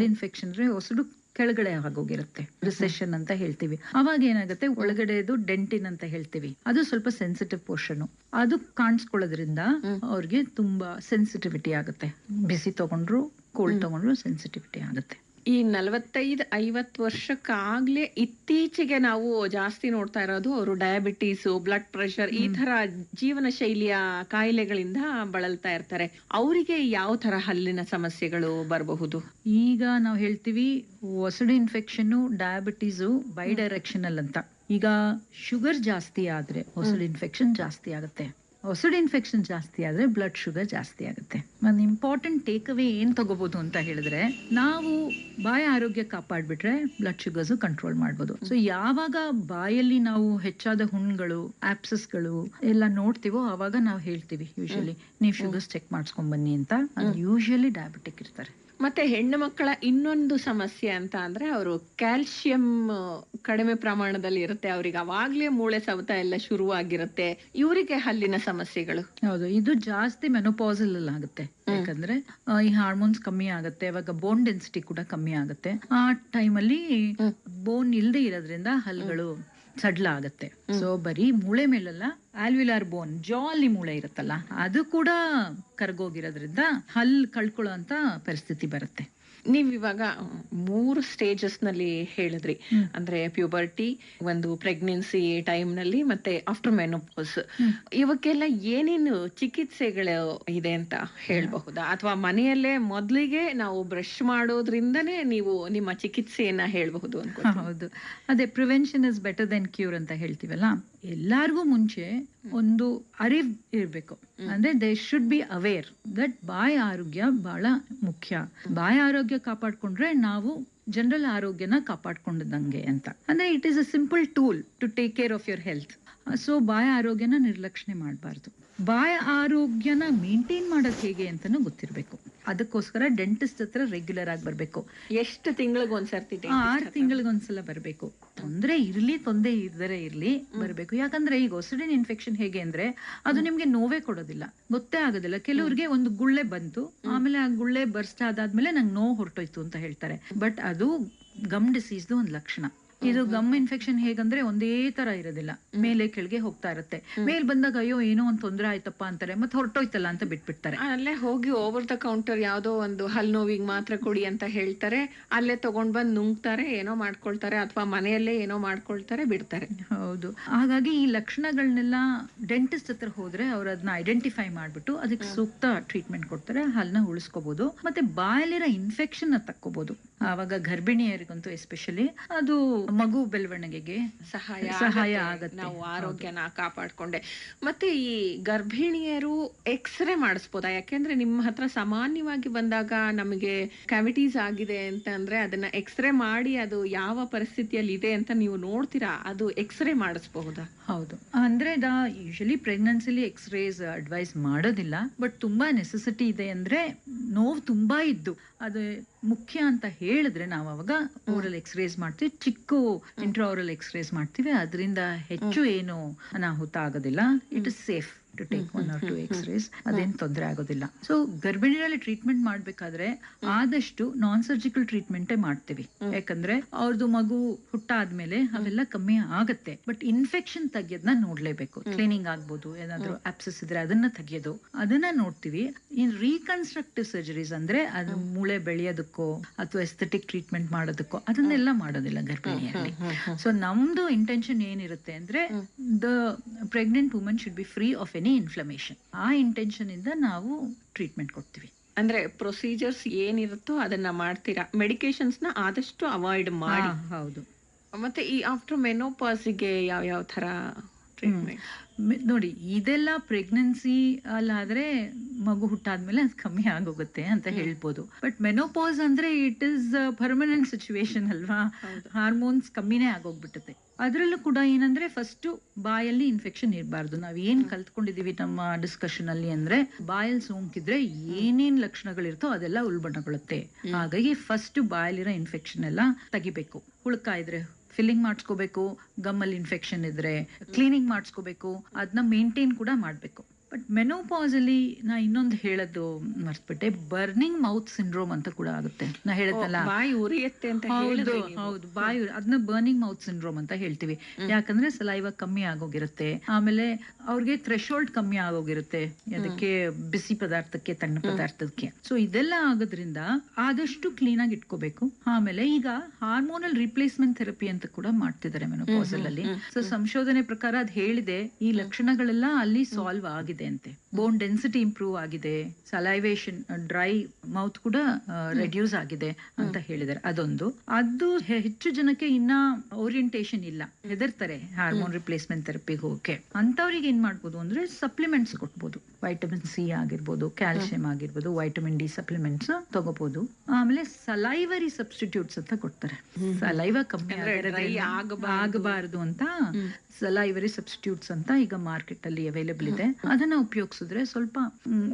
ಇನ್ಫೆಕ್ಷನ್ ಅಂದ್ರೆ ಒಸಡು ಕೆಳಗಡೆ ಆಗೋಗಿರುತ್ತೆ, ರಿಸೆಷನ್ ಅಂತ ಹೇಳ್ತೀವಿ. ಅವಾಗ ಏನಾಗುತ್ತೆ, ಒಳಗಡೆದು ಡೆಂಟಿನ್ ಅಂತ ಹೇಳ್ತೀವಿ, ಅದು ಸ್ವಲ್ಪ ಸೆನ್ಸಿಟಿವ್ ಪೋರ್ಷನ್. ಅದು ಕಾಣಿಸ್ಕೊಳ್ಳೋದ್ರಿಂದ ಅವ್ರಿಗೆ ತುಂಬಾ ಸೆನ್ಸಿಟಿವಿಟಿ ಆಗುತ್ತೆ. ಬಿಸಿ ತಗೊಂಡ್ರು ಕೋಲ್ಡ್ ತಗೊಂಡ್ರು ಸೆನ್ಸಿಟಿವಿಟಿ ಆಗುತ್ತೆ. ಈ 45-50 ವರ್ಷಕ್ಕಾಗ್ಲೇ ಇತ್ತೀಚೆಗೆ ನಾವು ಜಾಸ್ತಿ ನೋಡ್ತಾ ಇರೋದು ಅವರು ಡಯಾಬಿಟೀಸ್, ಬ್ಲಡ್ ಪ್ರೆಷರ್, ಈ ತರ ಜೀವನ ಶೈಲಿಯ ಕಾಯಿಲೆಗಳಿಂದ ಬಳಲ್ತಾ ಇರ್ತಾರೆ. ಅವರಿಗೆ ಯಾವ ತರ ಹಲ್ಲಿನ ಸಮಸ್ಯೆಗಳು ಬರಬಹುದು? ಈಗ ನಾವು ಹೇಳ್ತೀವಿ ಒಸಡು ಇನ್ಫೆಕ್ಷನ್, ಡಯಾಬಿಟೀಸು ಬೈ ಡೈರೆಕ್ಷನಲ್ ಅಂತ. ಈಗ ಶುಗರ್ ಜಾಸ್ತಿ ಆದ್ರೆ ಒಸಡು ಇನ್ಫೆಕ್ಷನ್ ಜಾಸ್ತಿ ಆಗುತ್ತೆ. ಒಸಡು ಇನ್ಫೆಕ್ಷನ್ ಜಾಸ್ತಿ ಆದ್ರೆ ಬ್ಲಡ್ ಶುಗರ್ ಜಾಸ್ತಿ ಆಗುತ್ತೆ. ಒಂದು ಇಂಪಾರ್ಟೆಂಟ್ ಟೇಕ್ ಅವೇ ಏನ್ ತಗೋಬಹುದು ಅಂತ ಹೇಳಿದ್ರೆ, ನಾವು ಬಾಯಿ ಆರೋಗ್ಯ ಕಾಪಾಡ್ಬಿಟ್ರೆ ಬ್ಲಡ್ ಶುಗರ್ಸ್ ಕಂಟ್ರೋಲ್ ಮಾಡ್ಬೋದು. ಸೊ ಯಾವಾಗ ಬಾಯಲ್ಲಿ ನಾವು ಹೆಚ್ಚಾದ ಹುಣ್ಗಳು, ಆಪ್ಸಸ್ಗಳು ಎಲ್ಲ ನೋಡ್ತೀವೋ ಅವಾಗ ನಾವು ಹೇಳ್ತೀವಿ ಯೂಶಲಿ ನೀವು ಶುಗರ್ಸ್ ಚೆಕ್ ಮಾಡಿಸ್ಕೊಂಡ್ ಬನ್ನಿ ಅಂತ. ಅದು ಯೂಶಲಿ ಡಯಾಬಿಟಿಕ್ ಇರ್ತಾರೆ. ಮತ್ತೆ ಹೆಣ್ಣು ಮಕ್ಕಳ ಇನ್ನೊಂದು ಸಮಸ್ಯೆ ಅಂತ ಅಂದ್ರೆ ಅವರು ಕ್ಯಾಲ್ಸಿಯಂ ಕಡಿಮೆ ಪ್ರಮಾಣದಲ್ಲಿ ಇರುತ್ತೆ, ಅವ್ರಿಗೆ ಅವಾಗ್ಲೇ ಮೂಳೆ ಸವತ ಎಲ್ಲ ಶುರುವಾಗಿರುತ್ತೆ. ಇವರಿಗೆ ಹಲ್ಲಿನ ಸಮಸ್ಯೆಗಳು? ಹೌದು, ಇದು ಜಾಸ್ತಿ ಮೆನೋಪಾಸಲ್ ಅಲ್ಲಿ ಆಗುತ್ತೆ. ಯಾಕಂದ್ರೆ ಈ ಹಾರ್ಮೋನ್ಸ್ ಕಮ್ಮಿ ಆಗುತ್ತೆ, ಅವಾಗ ಬೋನ್ ಡೆನ್ಸಿಟಿ ಕೂಡ ಕಮ್ಮಿ ಆಗುತ್ತೆ. ಆ ಟೈಮಲ್ಲಿ ಬೋನ್ ಇಲ್ದೇ ಇರೋದ್ರಿಂದ ಹಲ್ಲುಗಳು ಸಡ್ಲ ಆಗತ್ತೆ. ಸೊ ಬರೀ ಮೂಳೆ ಮೇಲೆಲ್ಲ ಆಲ್ವಿಲಾರ್ ಬೋನ್, ಜಾಲಿ ಮೂಳೆ ಇರುತ್ತಲ್ಲ, ಅದು ಕೂಡ ಕರ್ಗೋಗಿರೋದ್ರಿಂದ ಹಲ್ಲು ಕಳ್ಕೊಳ್ಳೋ ಅಂತ ಪರಿಸ್ಥಿತಿ ಬರುತ್ತೆ. ನೀವ್ ಇವಾಗ 3 ಸ್ಟೇಜಸ್ ನಲ್ಲಿ ಹೇಳಿದ್ರಿ, ಅಂದ್ರೆ ಪ್ಯೂಬರ್ಟಿ, ಒಂದು ಪ್ರೆಗ್ನೆನ್ಸಿ ಟೈಮ್ ನಲ್ಲಿ, ಮತ್ತೆ ಆಫ್ಟರ್ ಮೆನೋಪಾಸ್. ಇವಕ್ಕೆಲ್ಲ ಏನೇನು ಚಿಕಿತ್ಸೆಗಳು ಇದೆ ಅಂತ ಹೇಳ್ಬಹುದಾ? ಅಥವಾ ಮನೆಯಲ್ಲೇ ಮೊದ್ಲಿಗೆ ನಾವು ಬ್ರಷ್ ಮಾಡೋದ್ರಿಂದನೇ ನೀವು ನಿಮ್ಮ ಚಿಕಿತ್ಸೆಯನ್ನ ಹೇಳ್ಬಹುದು ಅಂತ? ಹೌದು, ಅದೇ prevention is better then cure ಅಂತ ಹೇಳ್ತೀವಲ್ಲ. ಎಲ್ಲಾರ್ಗೂ ಮುಂಚೆ ಒಂದು ಅರಿವು ಇರ್ಬೇಕು. ಅಂದ್ರೆ they should be aware that ಬಾಯಿ ಆರೋಗ್ಯ ಬಹಳ ಮುಖ್ಯ. ಬಾಯಿ ಆರೋಗ್ಯ ಕಾಪಾಡ್ಕೊಂಡ್ರೆ ನಾವು ಜನರಲ್ ಆರೋಗ್ಯನ ಕಾಪಾಡ್ಕೊಂಡಂಗೆ ಅಂತ. ಅಂದ್ರೆ it is a simple tool to take care of your health. So ಬಾಯಿ ಆರೋಗ್ಯನ ನಿರ್ಲಕ್ಷಣೆ ಮಾಡಬಾರ್ದು. ಬಾಯಿ ಆರೋಗ್ಯನ ಮೇಂಟೈನ್ ಮಾಡೋದು ಹೇಗೆ ಅಂತಾನು ಗೊತ್ತಿರ್ಬೇಕು. ಅದಕ್ಕೋಸ್ಕರ ಡೆಂಟಿಸ್ಟ್ ಹತ್ರ ರೆಗ್ಯುಲರ್ ಆಗಿ ಬರ್ಬೇಕು. ಎಷ್ಟು ತಿಂಗಳಿಗೆ ಒಂದ್ಸರ್ತಿ? 6 ತಿಂಗಳಿಗೊಂದ್ಸಲ ಬರ್ಬೇಕು. ತೊಂದ್ರೆ ಇರದೇ ಇರ್ಲಿ ಬರ್ಬೇಕು. ಯಾಕಂದ್ರೆ ಈಗ ಒಸಡಿನ ಇನ್ಫೆಕ್ಷನ್ ಹೇಗೆ ಅಂದ್ರೆ ಅದು ನಿಮ್ಗೆ ನೋವೇ ಕೊಡೋದಿಲ್ಲ, ಗೊತ್ತೇ ಆಗೋದಿಲ್ಲ. ಕೆಲವ್ರಿಗೆ ಒಂದು ಗುಳ್ಳೆ ಬಂತು, ಆಮೇಲೆ ಆ ಗುಳ್ಳೆ ಬರ್ಸ್ಟ್ ಆದಾದ್ಮೇಲೆ ನಂಗೆ ನೋವು ಹೊರಟೋಯ್ತು ಅಂತ ಹೇಳ್ತಾರೆ. ಬಟ್ ಅದು ಗಮ್ ಡಿಸೀಸ್ದು ಒಂದು ಲಕ್ಷಣ. ಇದು ಗಮ್ ಇನ್ಫೆಕ್ಷನ್ ಹೇಗಂದ್ರೆ ಒಂದೇ ತರ ಇರೋದಿಲ್ಲ, ಮೇಲೆ ಕೆಳಗೆ ಹೋಗ್ತಾ ಇರುತ್ತೆ. ಮೇಲ್ ಬಂದಾಗ ಅಯ್ಯೋ ಏನೋ ಒಂದ್ ತೊಂದ್ರೆ ಆಯ್ತಪ್ಪ ಅಂತಾರೆ, ಮತ್ತೆ ಹೊರಟೋಯ್ತಲ್ಲ ಅಂತ ಬಿಟ್ಬಿಡ್ತಾರೆ. ಅಲ್ಲೇ ಹೋಗಿ ಓವರ್ ದ ಕೌಂಟರ್ ಯಾವ್ದೋ ಒಂದು ಹಲ್ ನೋವಿಗೆ ಮಾತ್ರ ಕೊಡಿ ಅಂತ ಹೇಳ್ತಾರೆ, ಅಲ್ಲೇ ತಗೊಂಡ್ ಬಂದ್ ನುಂಗ್ತಾರೆ, ಏನೋ ಮಾಡ್ಕೊಳ್ತಾರೆ, ಅಥವಾ ಮನೆಯಲ್ಲೇ ಏನೋ ಮಾಡ್ಕೊಳ್ತಾರೆ, ಬಿಡ್ತಾರೆ. ಹೌದು, ಹಾಗಾಗಿ ಈ ಲಕ್ಷಣಗಳನ್ನೆಲ್ಲ ಡೆಂಟಿಸ್ಟ್ ಹತ್ರ ಹೋದ್ರೆ ಅವ್ರು ಅದನ್ನ ಐಡೆಂಟಿಫೈ ಮಾಡ್ಬಿಟ್ಟು ಅದಕ್ಕೆ ಸೂಕ್ತ ಟ್ರೀಟ್ಮೆಂಟ್ ಕೊಡ್ತಾರೆ. ಹಲ್ನ ಉಳಿಸ್ಕೋಬಹುದು, ಮತ್ತೆ ಬಾಯಲ್ಲಿರೋ ಇನ್ಫೆಕ್ಷನ್ ತಕ್ಕೋಬಹುದು. ಆವಾಗ ಗರ್ಭಿಣಿಯರಿಗಂತೂ ಎಸ್ಪೆಷಲಿ ಅದು ಮಗು ಬೆಳವಣಿಗೆಗೆ ಸಹಾಯ ಆಗುತ್ತೆ. ನಾವು ಆರೋಗ್ಯನ ಕಾಪಾಡ್ಕೊಂಡೆ. ಮತ್ತೆ ಈ ಗರ್ಭಿಣಿಯರು ಎಕ್ಸ್ರೇ ಮಾಡಿಸ್ಬೋದಾ? ಯಾಕೆಂದ್ರೆ ನಿಮ್ಮ ಹತ್ರ ಸಾಮಾನ್ಯವಾಗಿ ಬಂದಾಗ ನಮಗೆ ಕ್ಯಾವಿಟೀಸ್ ಆಗಿದೆ ಅಂತ ಅಂದ್ರೆ ಅದನ್ನ ಎಕ್ಸ್ರೇ ಮಾಡಿ ಅದು ಯಾವ ಪರಿಸ್ಥಿತಿಯಲ್ಲಿ ಇದೆ ಅಂತ ನೀವು ನೋಡ್ತೀರಾ, ಅದು ಎಕ್ಸ್ರೇ ಮಾಡಿಸ್ಬಹುದಾ? ಹೌದು, ಅಂದ್ರೆ ಯೂಶಲಿ ಪ್ರೆಗ್ನೆನ್ಸಿಲಿ ಎಕ್ಸ್ರೇಸ್ ಅಡ್ವೈಸ್ ಮಾಡೋದಿಲ್ಲ. ಬಟ್ ತುಂಬಾ ನೆಸೆಸಿಟಿ ಇದೆ ಅಂದ್ರೆ ನೋವು ತುಂಬಾ ಇದ್ದು ಅದು ಮುಖ್ಯ ಅಂತ ಹೇಳಿದ್ರೆ ನಾವು ಅವಾಗ ಓರಲ್ ಎಕ್ಸ್ರೇಸ್ ಮಾಡ್ತೀವಿ, ಚಿಕ್ಕ ಇಂಟ್ರಾಓರಲ್ ಎಕ್ಸ್ರೇಸ್ ಮಾಡ್ತೀವಿ. ಅದರಿಂದ ಹೆಚ್ಚು ಏನು ಅನಾಹುತ ಆಗೋದಿಲ್ಲ. It is safe to take 1 or 2 X-rays. ಅದೇನು ತೊಂದರೆ ಆಗೋದಿಲ್ಲ. ಸೊ ಗರ್ಭಿಣಿಯಲ್ಲಿ ಟ್ರೀಟ್ಮೆಂಟ್ ಮಾಡ್ಬೇಕಾದ್ರೆ ಆದಷ್ಟು ನಾನ್ ಸರ್ಜಿಕಲ್ ಟ್ರೀಟ್ಮೆಂಟೇ ಮಾಡ್ತೀವಿ. ಯಾಕಂದ್ರೆ ಅವ್ರದ್ದು ಮಗು ಹುಟ್ಟಾದ್ಮೇಲೆ ಅವೆಲ್ಲ ಕಮ್ಮಿ ಆಗತ್ತೆ. ಬಟ್ ಇನ್ಫೆಕ್ಷನ್ ತೆಗಿಯೋದನ್ನ ನೋಡ್ಲೇಬೇಕು. ಕ್ಲೀನಿಂಗ್ ಆಗ್ಬೋದು, ಏನಾದ್ರು ಆಪ್ಸಸ್ ಇದ್ರೆ ಅದನ್ನ ತೆಗಿಯೋದು, ಅದನ್ನ ನೋಡ್ತೀವಿ. ಇನ್ ರೀಕನ್ಸ್ಟ್ರಕ್ಟಿವ್ ಸರ್ಜರೀಸ್ ಅಂದ್ರೆ ಅದು ಮೂಳೆ ಬೆಳೆಯೋದಕ್ಕೋ ಅಥವಾ ಎಸ್ಥೆಟಿಕ್ ಟ್ರೀಟ್ಮೆಂಟ್ ಮಾಡೋದಕ್ಕೋ ಅದನ್ನೆಲ್ಲ ಮಾಡೋದಿಲ್ಲ ಗರ್ಭಿಣಿಯಲ್ಲಿ. ಸೊ ನಮ್ದು ಇಂಟೆನ್ಷನ್ ಏನಿರುತ್ತೆ ಅಂದ್ರೆ the pregnant woman should be free of any inflammation. ಆ ಇಂಟೆನ್ಷನ್ ಇಂದ ನಾವು ಟ್ರೀಟ್ಮೆಂಟ್ ಕೊಡ್ತೀವಿ. ಅಂದ್ರೆ ಪ್ರೊಸೀಜರ್ಸ್ ಏನಿರುತ್ತೋ ಅದನ್ನ ಮಾಡ್ತೀರಾ, ಮೆಡಿಕೇಶನ್ಸ್ ನ ಆದಷ್ಟು ಅವಾಯ್ಡ್ ಮಾಡಿ. ಹೌದು. ಮತ್ತೆ ಈ ಆಫ್ಟರ್ ಮೆನೋಪಾಸ್ಗೆ ಯಾವ ತರ ಟ್ರೀಟ್ಮೆಂಟ್? ನೋಡಿ, ಇದೆಲ್ಲ ಪ್ರೆಗ್ನೆನ್ಸಿ ಅಲ್ಲಾದ್ರೆ ಮಗು ಹುಟ್ಟಾದ್ಮೇಲೆ ಅದು ಕಮ್ಮಿ ಆಗೋಗುತ್ತೆ ಅಂತ ಹೇಳ್ಬೋದು. ಬಟ್ ಮೆನೋಪಾಸ್ ಅಂದ್ರೆ ಇಟ್ ಇಸ್ ಪರ್ಮನೆಂಟ್ ಸಿಚುವೇಶನ್ ಅಲ್ವಾ? ಹಾರ್ಮೋನ್ಸ್ ಕಮ್ಮಿನೇ ಆಗೋಗ್ಬಿಟ್ಟತೆ. ಅದ್ರಲ್ಲೂ ಕೂಡ ಏನಂದ್ರೆ ಫಸ್ಟ್ ಬಾಯಲ್ಲಿ ಇನ್ಫೆಕ್ಷನ್ ಇರಬಾರ್ದು. ನಾವ್ ಏನ್ ಕಲ್ತ್ಕೊಂಡಿದೀವಿ ನಮ್ಮ ಡಿಸ್ಕಷನ್ ಅಲ್ಲಿ ಅಂದ್ರೆ ಬಾಯಲ್ಲಿ ಸೋಂಕಿದ್ರೆ ಏನೇನ್ ಲಕ್ಷಣಗಳಿರ್ತೋ ಅದೆಲ್ಲ ಉಲ್ಬಣಗೊಳ್ಳುತ್ತೆ. ಹಾಗಾಗಿ ಫಸ್ಟ್ ಬಾಯಲ್ಲಿರೋ ಇನ್ಫೆಕ್ಷನ್ ಎಲ್ಲ ತೆಗಿಬೇಕು. ಹುಳ್ಕ ಇದ್ರೆ ಫಿಲ್ಲಿಂಗ್ ಮಾಡಿಸ್ಕೋಬೇಕು, ಗಮ್ಮಲ್ಲಿ ಇನ್ಫೆಕ್ಷನ್ ಇದ್ರೆ ಕ್ಲೀನಿಂಗ್ ಮಾಡಿಸ್ಕೋಬೇಕು, ಅದನ್ನ ಮೇಂಟೈನ್ ಕೂಡ ಮಾಡ್ಬೇಕು. ಬಟ್ ಮೆನೋಪಾಸ್ ಅಲ್ಲಿ ನಾ ಇನ್ನೊಂದು ಹೇಳೋದು ಮರ್ತ್ಬಿಟ್ಟೆ, ಬರ್ನಿಂಗ್ ಮೌತ್ ಸಿಂಡ್ರೋಮ್ ಅಂತ ಕೂಡ ಆಗುತ್ತೆ. ನಾ ಹೇಳತ್ತಲ್ಲ, ಬಾಯಿ ಉರಿಯತ್ತೆ ಅಂತ. ಹೌದು, ಬಾಯಿ ಅದನ್ನ ಬರ್ನಿಂಗ್ ಮೌತ್ ಸಿಂಡ್ರೋಮ್ ಅಂತ ಹೇಳ್ತೀವಿ. ಯಾಕಂದ್ರೆ ಸಲೈವ ಕಮ್ಮಿ ಆಗೋಗಿರುತ್ತೆ, ಆಮೇಲೆ ಅವ್ರಿಗೆ ಥ್ರೆಶೋಲ್ಡ್ ಕಮ್ಮಿ ಆಗೋಗಿರುತ್ತೆ ಅದಕ್ಕೆ, ಬಿಸಿ ಪದಾರ್ಥಕ್ಕೆ ತಣ್ಣ ಪದಾರ್ಥಕ್ಕೆ. ಸೊ ಇದೆಲ್ಲ ಆಗೋದ್ರಿಂದ ಆದಷ್ಟು ಕ್ಲೀನ್ ಆಗಿ ಇಟ್ಕೋಬೇಕು. ಆಮೇಲೆ ಈಗ ಹಾರ್ಮೋನಲ್ ರಿಪ್ಲೇಸ್ಮೆಂಟ್ ಥೆರಪಿ ಅಂತ ಕೂಡ ಮಾಡ್ತಿದ್ದಾರೆ ಮೆನೋಪಾಸಲ್ ಅಲ್ಲಿ. ಸೊ ಸಂಶೋಧನೆ ಪ್ರಕಾರ ಅದ್ ಹೇಳಿದೆ ಈ ಲಕ್ಷಣಗಳೆಲ್ಲ ಅಲ್ಲಿ ಸಾಲ್ವ್ ಆಗಿದೆ ಅಂತೆ. ಬೋನ್ ಡೆನ್ಸಿಟಿ ಇಂಪ್ರೂವ್ ಆಗಿದೆ, ಸಲೈವೇಶನ್, ಡ್ರೈ ಮೌತ್ ಕೂಡ ರೆಡ್ಯೂಸ್ ಆಗಿದೆ ಅಂತ ಹೇಳಿದ್ದಾರೆ. ಅದೊಂದು. ಅದು ಹೆಚ್ಚು ಜನಕ್ಕೆ ಇನ್ನ ಓರಿಯಂಟೇಶನ್ ಇಲ್ಲ, ಹೆದರ್ತಾರೆ ಹಾರ್ಮೋನ್ ರಿಪ್ಲೇಸ್ಮೆಂಟ್ ಥೆರಪಿಗೆ ಹೋಗಕ್ಕೆ. ಅಂತವ್ರಿಗೆ ಏನ್ ಮಾಡ್ಬೋದು ಅಂದ್ರೆ ಸಪ್ಲಿಮೆಂಟ್ಸ್ ಕೊಟ್ಬೋದು. ವೈಟಮಿನ್ ಸಿ ಆಗಿರ್ಬೋದು, ಕ್ಯಾಲ್ಸಿಯಂ ಆಗಿರ್ಬೋದು, ವೈಟಮಿನ್ ಡಿ ಸಪ್ಲಿಮೆಂಟ್ಸ್ ತಗೋಬಹುದು. ಆಮೇಲೆ ಸಲೈವರಿ ಸಬ್ಸ್ಟಿಟ್ಯೂಟ್ಸ್ ಅಂತ ಕೊಡ್ತಾರೆ. ಸಲೈವ ಕಮ್ಮಿ ಆಗಬಾರದು ಅಂತ ಸಲೈವರಿ ಸಬ್ಸ್ಟಿಟ್ಯೂಟ್ಸ್ ಅಂತ ಈಗ ಮಾರ್ಕೆಟ್ ಅಲ್ಲಿ ಅವೈಲೇಬಲ್ ಇದೆ. ಅದನ್ನ ಉಪಯೋಗಿಸಿದ್ರೆ ಸ್ವಲ್ಪ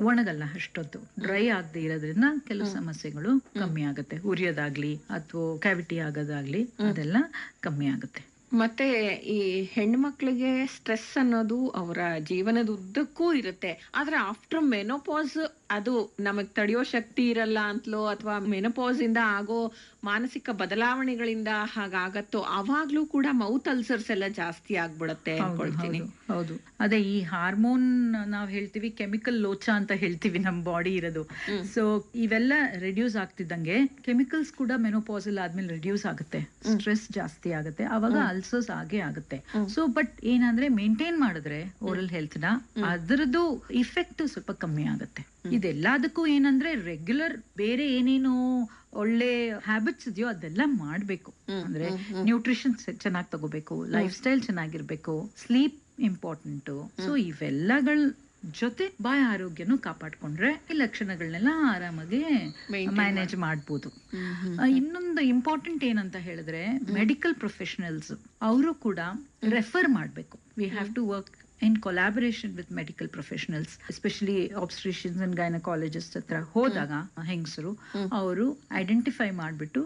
ಒಣಗಲ್ಲ ಅಷ್ಟೊತ್ತು, ಡ್ರೈ ಆಗದೆ ಇರೋದ್ರಿಂದ ಕೆಲವು ಸಮಸ್ಯೆಗಳು ಕಮ್ಮಿ ಆಗುತ್ತೆ. ಉರಿಯೋದಾಗ್ಲಿ ಅಥವಾ ಕ್ಯಾವಿಟಿ ಆಗೋದಾಗ್ಲಿ ಅದೆಲ್ಲ ಕಮ್ಮಿ ಆಗುತ್ತೆ. ಮತ್ತೆ ಈ ಹೆಣ್ಮಕ್ಳಿಗೆ ಸ್ಟ್ರೆಸ್ ಅನ್ನೋದು ಅವರ ಜೀವನದ ಉದ್ದಕ್ಕೂ ಇರುತ್ತೆ. ಆದ್ರೆ ಆಫ್ಟರ್ ಮೆನೋಪಾಸ್ ಅದು ನಮಗ್ ತಡೆಯೋ ಶಕ್ತಿ ಇರಲ್ಲ ಅಂತಲೋ ಅಥವಾ ಮೆನೋಪಾಸ್ ಇಂದ ಆಗೋ ಮಾನಸಿಕ ಬದಲಾವಣೆಗಳಿಂದ ಹಾಗಾಗತ್ತೋ ಅವಾಗ್ಲೂ ಕೂಡ ಮೌತ್ ಅಲ್ಸರ್ಸ್ ಎಲ್ಲ ಜಾಸ್ತಿ ಆಗ್ಬಿಡತ್ತೆ ಅನ್ಕೊಳ್ತೀನಿ. ಹೌದು, ಅದೇ ಈ ಹಾರ್ಮೋನ್ ನಾವ್ ಹೇಳ್ತೀವಿ ಕೆಮಿಕಲ್ ಲೋಚ ಅಂತ ಹೇಳ್ತೀವಿ ನಮ್ ಬಾಡಿ ಇರೋದು. ಸೊ ಇವೆಲ್ಲ ರೆಡ್ಯೂಸ್ ಆಗ್ತಿದ್ದಂಗೆ ಕೆಮಿಕಲ್ಸ್ ಕೂಡ ಮೆನೋಪಾಸಲ್ ಆದ್ಮೇಲೆ ರೆಡ್ಯೂಸ್ ಆಗುತ್ತೆ, ಸ್ಟ್ರೆಸ್ ಜಾಸ್ತಿ ಆಗುತ್ತೆ, ಅವಾಗ ಅಲ್ಸರ್ಸ್ ಆಗೇ ಆಗುತ್ತೆ. ಸೊ ಬಟ್ ಏನಂದ್ರೆ ಮೇಂಟೈನ್ ಮಾಡಿದ್ರೆ ಓರಲ್ ಹೆಲ್ತ್ ನ ಅದರದ್ದು ಇಫೆಕ್ಟ್ ಸ್ವಲ್ಪ ಕಮ್ಮಿ ಆಗುತ್ತೆ. ಇದೆಲ್ಲದಕ್ಕೂ ಏನಂದ್ರೆ ರೆಗ್ಯುಲರ್ ಬೇರೆ ಏನೇನು ಒಳ್ಳೆ ಹ್ಯಾಬಿಟ್ಸ್ ಇದೆಯೋ ಅದೆಲ್ಲ ಮಾಡ್ಬೇಕು. ಅಂದ್ರೆ ನ್ಯೂಟ್ರಿಷನ್ ಚೆನ್ನಾಗಿ ತಗೋಬೇಕು, ಲೈಫ್ ಸ್ಟೈಲ್ ಚೆನ್ನಾಗಿರ್ಬೇಕು, ಸ್ಲೀಪ್ ಇಂಪಾರ್ಟೆಂಟ್. ಸೊ ಇವೆಲ್ಲಗಳ ಜೊತೆ ಬಾಯಿ ಆರೋಗ್ಯನು ಕಾಪಾಡ್ಕೊಂಡ್ರೆ ಈ ಲಕ್ಷಣಗಳನ್ನೆಲ್ಲ ಆರಾಮಾಗಿ ಮ್ಯಾನೇಜ್ ಮಾಡ್ಬೋದು. ಇನ್ನೊಂದು ಇಂಪಾರ್ಟೆಂಟ್ ಏನಂತ ಹೇಳಿದ್ರೆ ಮೆಡಿಕಲ್ ಪ್ರೊಫೆಷನಲ್ಸ್ ಅವರು ಕೂಡ ರೆಫರ್ ಮಾಡ್ಬೇಕು. We have to work in collaboration with medical professionals, especially obstetricians and gynecologists ಹತ್ರ ಹೋದಾಗ ಹೆಂಗಸರು ಅವರು ಐಡೆಂಟಿಫೈ ಮಾಡ್ಬಿಟ್ಟು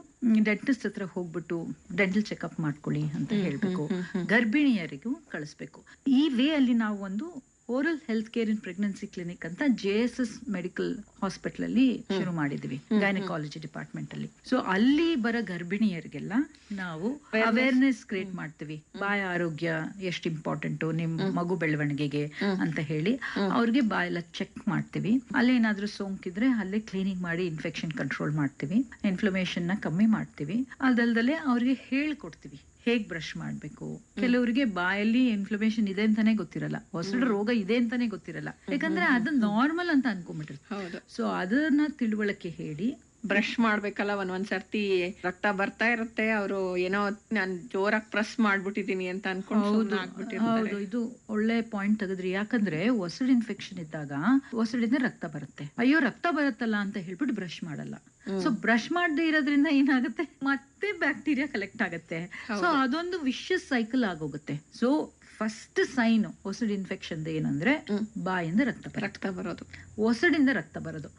ಡೆಂಟಿಸ್ಟ್ ಹತ್ರ ಹೋಗ್ಬಿಟ್ಟು ಡೆಂಟಲ್ ಚೆಕ್ಅಪ್ ಮಾಡ್ಕೊಳ್ಳಿ ಅಂತ ಹೇಳ್ಬೇಕು. ಗರ್ಭಿಣಿಯರಿಗೂ ಕಳಿಸ್ಬೇಕು. ಈ ವೇ ಅಲ್ಲಿ ನಾವು ಒಂದು ಓರಲ್ ಹೆಲ್ತ್ ಕೇರ್ ಇನ್ ಪ್ರೆಗ್ನೆನ್ಸಿ ಕ್ಲಿನಿಕ್ ಅಂತ JSS ಮೆಡಿಕಲ್ ಹಾಸ್ಪಿಟಲ್ ಅಲ್ಲಿ ಶುರು ಮಾಡಿದ್ವಿ, ಗೈನಕಾಲಜಿ ಡಿಪಾರ್ಟ್ಮೆಂಟ್ ಅಲ್ಲಿ. ಸೊ ಅಲ್ಲಿ ಬರೋ ಗರ್ಭಿಣಿಯರಿಗೆಲ್ಲ ನಾವು ಅವೇರ್ನೆಸ್ ಕ್ರಿಯೇಟ್ ಮಾಡ್ತೀವಿ. ಬಾಯಿ ಆರೋಗ್ಯ ಎಷ್ಟು ಇಂಪಾರ್ಟೆಂಟು ನಿಮ್ ಮಗು ಬೆಳವಣಿಗೆಗೆ ಅಂತ ಹೇಳಿ ಅವ್ರಿಗೆ ಬಾಯೆಲ್ಲ ಚೆಕ್ ಮಾಡ್ತೀವಿ. ಅಲ್ಲೇನಾದ್ರೂ ಸೋಂಕಿದ್ರೆ ಅಲ್ಲೇ ಕ್ಲೀನಿಂಗ್ ಮಾಡಿ ಇನ್ಫೆಕ್ಷನ್ ಕಂಟ್ರೋಲ್ ಮಾಡ್ತೀವಿ, ಇನ್ಫ್ಲಮೇಷನ್ ನ ಕಮ್ಮಿ ಮಾಡ್ತೀವಿ. ಅದಲ್ದಲೆ ಅವ್ರಿಗೆ ಹೇಳ್ಕೊಡ್ತೀವಿ ಹೇಗ್ ಬ್ರಷ್ ಮಾಡ್ಬೇಕು. ಕೆಲವರಿಗೆ ಬಾಯಲ್ಲಿ ಇನ್ಫ್ಲಮೇಷನ್ ಇದೆ ಅಂತಾನೆ ಗೊತ್ತಿರಲ್ಲ, ಹೊಸಡು ರೋಗ ಇದೆ ಅಂತಾನೆ ಗೊತ್ತಿರಲ್ಲ, ಯಾಕಂದ್ರೆ ಅದು ನಾರ್ಮಲ್ ಅಂತ ಅನ್ಕೊಂಡ್ಬಿಟ್ಟಿರ್ತಾರೆ. ಸೊ ಅದನ್ನ ತಿಳುವಳಿಕೆ ಹೇಳಿ ಬ್ರಷ್ ಮಾಡ್ಬೇಕಲ್ಲ ಒಂದೊಂದ್ಸರ್ತಿ ರಕ್ತ ಬರ್ತಾ ಇರುತ್ತೆ, ಅವರು ಏನೋ ನಾನ್ ಜೋರಾಗಿ ಪ್ರೆಸ್ ಮಾಡ್ಬಿಟ್ಟಿದೀನಿ ಅಂತ ಅನ್ಕೊಂಡು ಸುಮ್ನೆ ಆಗ್ಬಿಟ್ಟಿರ್ತಾರೆ. ಹೌದು, ಇದು ಒಳ್ಳೆ ಪಾಯಿಂಟ್ ತೆಗೆದ್ರಿ. ಯಾಕಂದ್ರೆ ಒಸಡ್ ಇನ್ಫೆಕ್ಷನ್ ಇದ್ದಾಗ ಒಸಡಿಂದ ರಕ್ತ ಬರುತ್ತೆ, ಅಯ್ಯೋ ರಕ್ತ ಬರುತ್ತಲ್ಲ ಅಂತ ಹೇಳ್ಬಿಟ್ಟು ಬ್ರಷ್ ಮಾಡಲ್ಲ. ಸೊ ಬ್ರಷ್ ಮಾಡದೇ ಇರೋದ್ರಿಂದ ಏನಾಗುತ್ತೆ, ಮತ್ತೆ ಬ್ಯಾಕ್ಟೀರಿಯಾ ಕಲೆಕ್ಟ್ ಆಗುತ್ತೆ. ಸೊ ಅದೊಂದು ವಿಶಿಯಸ್ ಸೈಕಲ್ ಆಗೋಗುತ್ತೆ. ಸೊ ಫಸ್ಟ್ ಸೈನ್ ಒಸಡ್ ಇನ್ಫೆಕ್ಷನ್ ಏನಂದ್ರೆ ಬಾಯಿಂದ ರಕ್ತ ಬರೋದು, ಒಸಡಿಂದ ರಕ್ತ ಬರೋದು.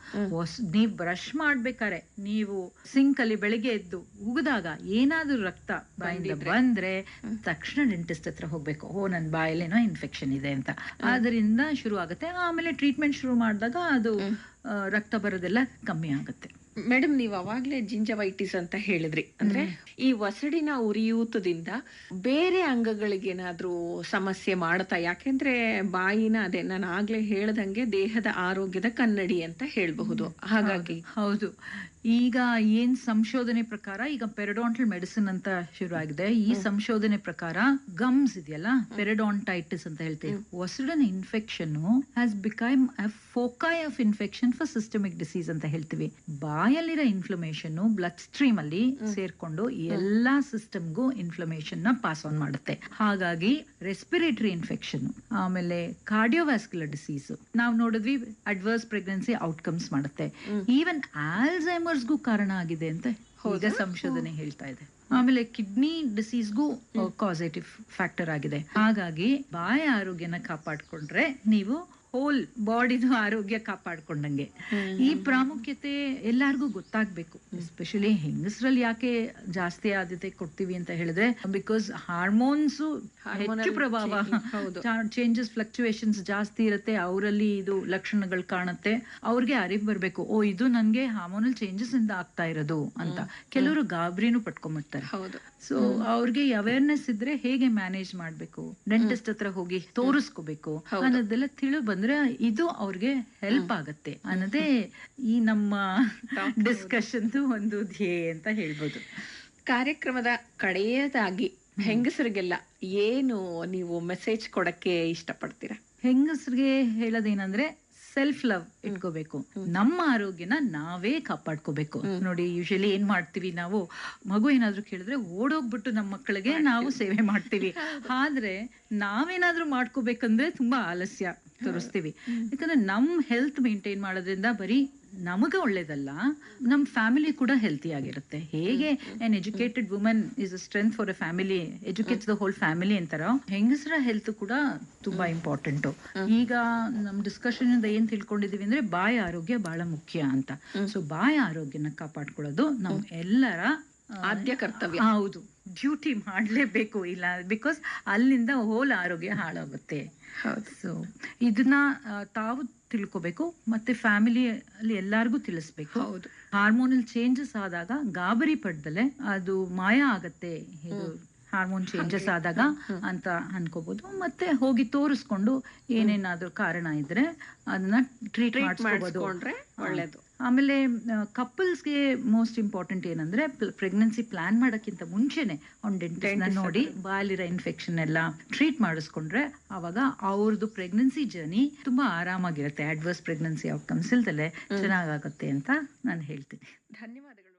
ನೀವ್ ಬ್ರಷ್ ಮಾಡ್ಬೇಕಾರೆ ನೀವು ಸಿಂಕ್ ಅಲ್ಲಿ ಬೆಳಿಗ್ಗೆ ಎದ್ದು ಉಗಿದಾಗ ಏನಾದ್ರೂ ರಕ್ತ ಬಾಯಿಂದ ಬಂದ್ರೆ ತಕ್ಷಣ ಡೆಂಟಿಸ್ಟ್ ಹತ್ರ ಹೋಗ್ಬೇಕು, ಓ ನನ್ ಬಾಯಲ್ಲೇನೋ ಇನ್ಫೆಕ್ಷನ್ ಇದೆ ಅಂತ. ಅದರಿಂದ ಶುರು ಆಗುತ್ತೆ. ಆಮೇಲೆ ಟ್ರೀಟ್ಮೆಂಟ್ ಶುರು ಮಾಡಿದಾಗ ಅದು ರಕ್ತ ಬರೋದೆಲ್ಲ ಕಮ್ಮಿ ಆಗುತ್ತೆ. ಮೇಡಮ್, ನೀವು ಅವಾಗ್ಲೇ ಜಿಂಜವೈಟಿಸ್ ಅಂತ ಹೇಳಿದ್ರಿ, ಅಂದ್ರೆ ಈ ಒಸಡಿನ ಉರಿಯೂತದಿಂದ ಬೇರೆ ಅಂಗಗಳಿಗೇನಾದ್ರೂ ಸಮಸ್ಯೆ ಮಾಡುತ್ತಾ? ಯಾಕೆಂದ್ರೆ ಬಾಯಿನ ಅದೇ ನಾನು ಆಗ್ಲೇ ಹೇಳ್ದಂಗೆ ದೇಹದ ಆರೋಗ್ಯದ ಕನ್ನಡಿ ಅಂತ ಹೇಳ್ಬಹುದು. ಹಾಗಾಗಿ ಹೌದು, ಈಗ ಏನ್ ಸಂಶೋಧನೆ ಪ್ರಕಾರ, ಈಗ ಪೆರಿಡಾಂಟಲ್ ಮೆಡಿಸಿನ್ ಅಂತ ಶುರು ಆಗಿದೆ. ಈ ಸಂಶೋಧನೆ ಪ್ರಕಾರ ಗಮ್ಸ್ ಇದೆಯಲ್ಲ, ಪೆರಿಡಾಂಟೈಟಿಸ್ ಅಂತ ಹೇಳ್ತೀವಿ, ಒಸಡಿನ infection has become a foci of infection for systemic disease ಅಂತ ಹೇಳ್ತೀವಿ. ಬಾಯಲ್ಲಿರೋ ಇನ್ಫ್ಲಮೇಷನ್ ಬ್ಲಡ್ ಸ್ಟ್ರೀಮ್ ಅಲ್ಲಿ ಸೇರ್ಕೊಂಡು ಎಲ್ಲಾ ಸಿಸ್ಟಮ್ಗೂ ಇನ್ಫ್ಲಮೇಷನ್ ನ ಪಾಸ್ ಆನ್ ಮಾಡುತ್ತೆ. ಹಾಗಾಗಿ ರೆಸ್ಪಿರೇಟರಿ ಇನ್ಫೆಕ್ಷನ್, ಆಮೇಲೆ ಕಾರ್ಡಿಯೋವ್ಯಾಸ್ಕ್ಯುಲರ್ ಡಿಸೀಸ್ ನಾವು ನೋಡಿದ್ವಿ, ಅಡ್ವರ್ಸ್ ಪ್ರೆಗ್ನೆನ್ಸಿ ಔಟ್ಕಮ್ಸ್ ಮಾಡುತ್ತೆ. ಈವನ್ ಆಲ್ಝೈಮರ್ಸ್ಗೂ ಕಾರಣ ಆಗಿದೆ ಅಂತ ಈಗ ಸಂಶೋಧನೆ ಹೇಳ್ತಾ ಇದೆ. ಆಮೇಲೆ ಕಿಡ್ನಿ ಡಿಸೀಸ್ಗೂ ಕಾಸೇಟಿವ್ ಫ್ಯಾಕ್ಟರ್ ಆಗಿದೆ. ಹಾಗಾಗಿ ಬಾಯ ಆರೋಗ್ಯನ ಕಾಪಾಡ್ಕೊಂಡ್ರೆ ನೀವು ಹೋಲ್ ಬಾಡಿದು ಆರೋಗ್ಯ ಕಾಪಾಡ್ಕೊಂಡಂಗೆ. ಈ ಪ್ರಾಮುಖ್ಯತೆ ಎಲ್ಲಾರ್ಗೂ ಗೊತ್ತಾಗ್ಬೇಕು. ಎಸ್ಪೆಷಲಿ ಹೆಂಗಸರಲ್ಲಿ ಯಾಕೆ ಜಾಸ್ತಿ ಆದ್ಯತೆ ಕೊಡ್ತೀವಿ ಅಂತ ಹೇಳಿದ್ರೆ, ಬಿಕಾಸ್ ಹಾರ್ಮೋನ್ಸ್ ಹೆಚ್ಚು ಪ್ರಭಾವ, ಚೇಂಜಸ್ ಫ್ಲಕ್ಚುಯೇಷನ್ಸ್ ಜಾಸ್ತಿ ಇರುತ್ತೆ, ಅವರಲ್ಲಿ ಇದು ಲಕ್ಷಣಗಳು ಕಾಣುತ್ತೆ. ಅವ್ರಿಗೆ ಅರಿವು ಬರ್ಬೇಕು, ಓ ಇದು ನನ್ಗೆ ಹಾರ್ಮೋನಲ್ ಚೇಂಜಸ್ ಇಂದ ಆಗ್ತಾ ಇರೋದು ಅಂತ. ಕೆಲವರು ಗಾಬರಿನೂ ಪಟ್ಕೊಂಡ್ಬಿಡ್ತಾರೆ. ಸೊ ಅವ್ರಿಗೆ ಅವೇರ್ನೆಸ್ ಇದ್ರೆ ಹೇಗೆ ಮ್ಯಾನೇಜ್ ಮಾಡ್ಬೇಕು, ಡೆಂಟಿಸ್ಟ್ ಹತ್ರ ಹೋಗಿ ತೋರಿಸ್ಕೋಬೇಕು ಅನ್ನೋದೆಲ್ಲ ತಿಳಿ ಬಂದ್ರೆ ಇದು ಅವ್ರಿಗೆ ಹೆಲ್ಪ್ ಆಗತ್ತೆ ಅನ್ನೋದೇ ಈ ನಮ್ಮ ಡಿಸ್ಕಷನ್ ಒಂದು ಧ್ಯೇಯ ಅಂತ ಹೇಳ್ಬೋದು. ಕಾರ್ಯಕ್ರಮದ ಕಡೆಯದಾಗಿ ಹೆಂಗಸರಿಗೆಲ್ಲ ಏನು ನೀವು ಮೆಸೇಜ್ ಕೊಡಕ್ಕೆ ಇಷ್ಟಪಡ್ತೀರಾ? ಹೆಂಗಸರಿಗೆ ಹೇಳೋದೇನಂದ್ರೆ ಸೆಲ್ಫ್ ಲವ್ ಇಟ್ಕೋಬೇಕು, ನಮ್ಮ ಆರೋಗ್ಯನ ನಾವೇ ಕಾಪಾಡ್ಕೋಬೇಕು. ನೋಡಿ, ಯೂಶಲಿ ಏನ್ ಮಾಡ್ತೀವಿ ನಾವು, ಮಗು ಏನಾದ್ರು ಕೇಳಿದ್ರೆ ಓಡೋಗ್ಬಿಟ್ಟು ನಮ್ಮ ಮಕ್ಕಳಿಗೆ ನಾವು ಸೇವೆ ಮಾಡ್ತೀವಿ. ಆದ್ರೆ ನಾವೇನಾದ್ರೂ ಮಾಡ್ಕೋಬೇಕಂದ್ರೆ ತುಂಬಾ ಆಲಸ್ಯ ತೋರಿಸ್ತೀವಿ. ಯಾಕಂದ್ರೆ ನಮ್ ಹೆಲ್ತ್ ಮೇಂಟೈನ್ ಮಾಡೋದ್ರಿಂದ ಬರೀ ನಮಗ ಒಳ್ಳೇದಲ್ಲ, ನಮ್ ಫ್ಯಾಮಿಲಿ ಕೂಡ ಹೆಲ್ತಿ ಆಗಿರುತ್ತೆ. ಹೇಗೆ N educated woman is a strength for a family, educates the whole family ಅಂತಾರ, ಹೆಂಗಸರ ಹೆಲ್ತ್ ಕೂಡ ತುಂಬಾ ಇಂಪಾರ್ಟೆಂಟ್. ಈಗ ನಮ್ ಡಿಸ್ಕಷನ್ ಇಂದ ಏನ್ ತಿಳ್ಕೊಂಡಿದೀವಿ ಅಂದ್ರೆ ಬಾಯ ಆರೋಗ್ಯ ಬಹಳ ಮುಖ್ಯ ಅಂತ. ಸೊ ಬಾಯ ಆರೋಗ್ಯನ ಕಾಪಾಡ್ಕೊಳ್ಳೋದು ನಮ್ ಎಲ್ಲರ ಆದ್ಯ ಕರ್ತವ್ಯ. ಹೌದು, ಡ್ಯೂಟಿ ಮಾಡ್ಲೇಬೇಕು, ಇಲ್ಲ ಬಿಕಾಸ್ ಅಲ್ಲಿಂದ ಹೋಲ್ ಆರೋಗ್ಯ ಹಾಳಾಗುತ್ತೆ. ಸೊ ಇದನ್ನ ತಾವು ತಿಳ್ಕೋಬೇಕು, ಮತ್ತೆ ಫ್ಯಾಮಿಲಿ ಅಲ್ಲಿ ಎಲ್ಲಾರ್ಗು ತಿಳಿಸ್ಬೇಕು. ಹಾರ್ಮೋನಲ್ ಚೇಂಜಸ್ ಆದಾಗ ಗಾಬರಿ ಪಡ್ದಲೆ ಅದು ಮಾಯ ಆಗತ್ತೆ, ಇದು ಹಾರ್ಮೋನ್ ಚೇಂಜಸ್ ಆದಾಗ ಅಂತ ಅನ್ಕೋಬಹುದು. ಮತ್ತೆ ಹೋಗಿ ತೋರಿಸ್ಕೊಂಡು ಏನೇನಾದ್ರೂ ಕಾರಣ ಇದ್ರೆ ಅದನ್ನ ಟ್ರೀಟ್ ಮಾಡಿಸ್ಕೋಬಹುದು, ಒಳ್ಳೇದು. ಆಮೇಲೆ ಕಪಲ್ಸ್ಗೆ ಮೋಸ್ಟ್ ಇಂಪಾರ್ಟೆಂಟ್ ಏನಂದ್ರೆ, ಪ್ರೆಗ್ನೆನ್ಸಿ ಪ್ಲಾನ್ ಮಾಡೋಕ್ಕಿಂತ ಮುಂಚೆನೆ ಅವ್ನ ಡೆಂಟಿಸ್ಟ್ ನೋಡಿ ಬಾಲಿರೋ ಇನ್ಫೆಕ್ಷನ್ ಎಲ್ಲ ಟ್ರೀಟ್ ಮಾಡಿಸ್ಕೊಂಡ್ರೆ ಅವಾಗ ಅವ್ರದ್ದು ಪ್ರೆಗ್ನೆನ್ಸಿ ಜರ್ನಿ ತುಂಬಾ ಆರಾಮಾಗಿರುತ್ತೆ. ಅಡ್ವರ್ಸ್ ಪ್ರೆಗ್ನೆನ್ಸಿ ಔಟ್ಕಮ್ಸ್ ಇಲ್ದಲೆ ಚೆನ್ನಾಗಾಗುತ್ತೆ ಅಂತ ನಾನು ಹೇಳ್ತೀನಿ. ಧನ್ಯವಾದಗಳು.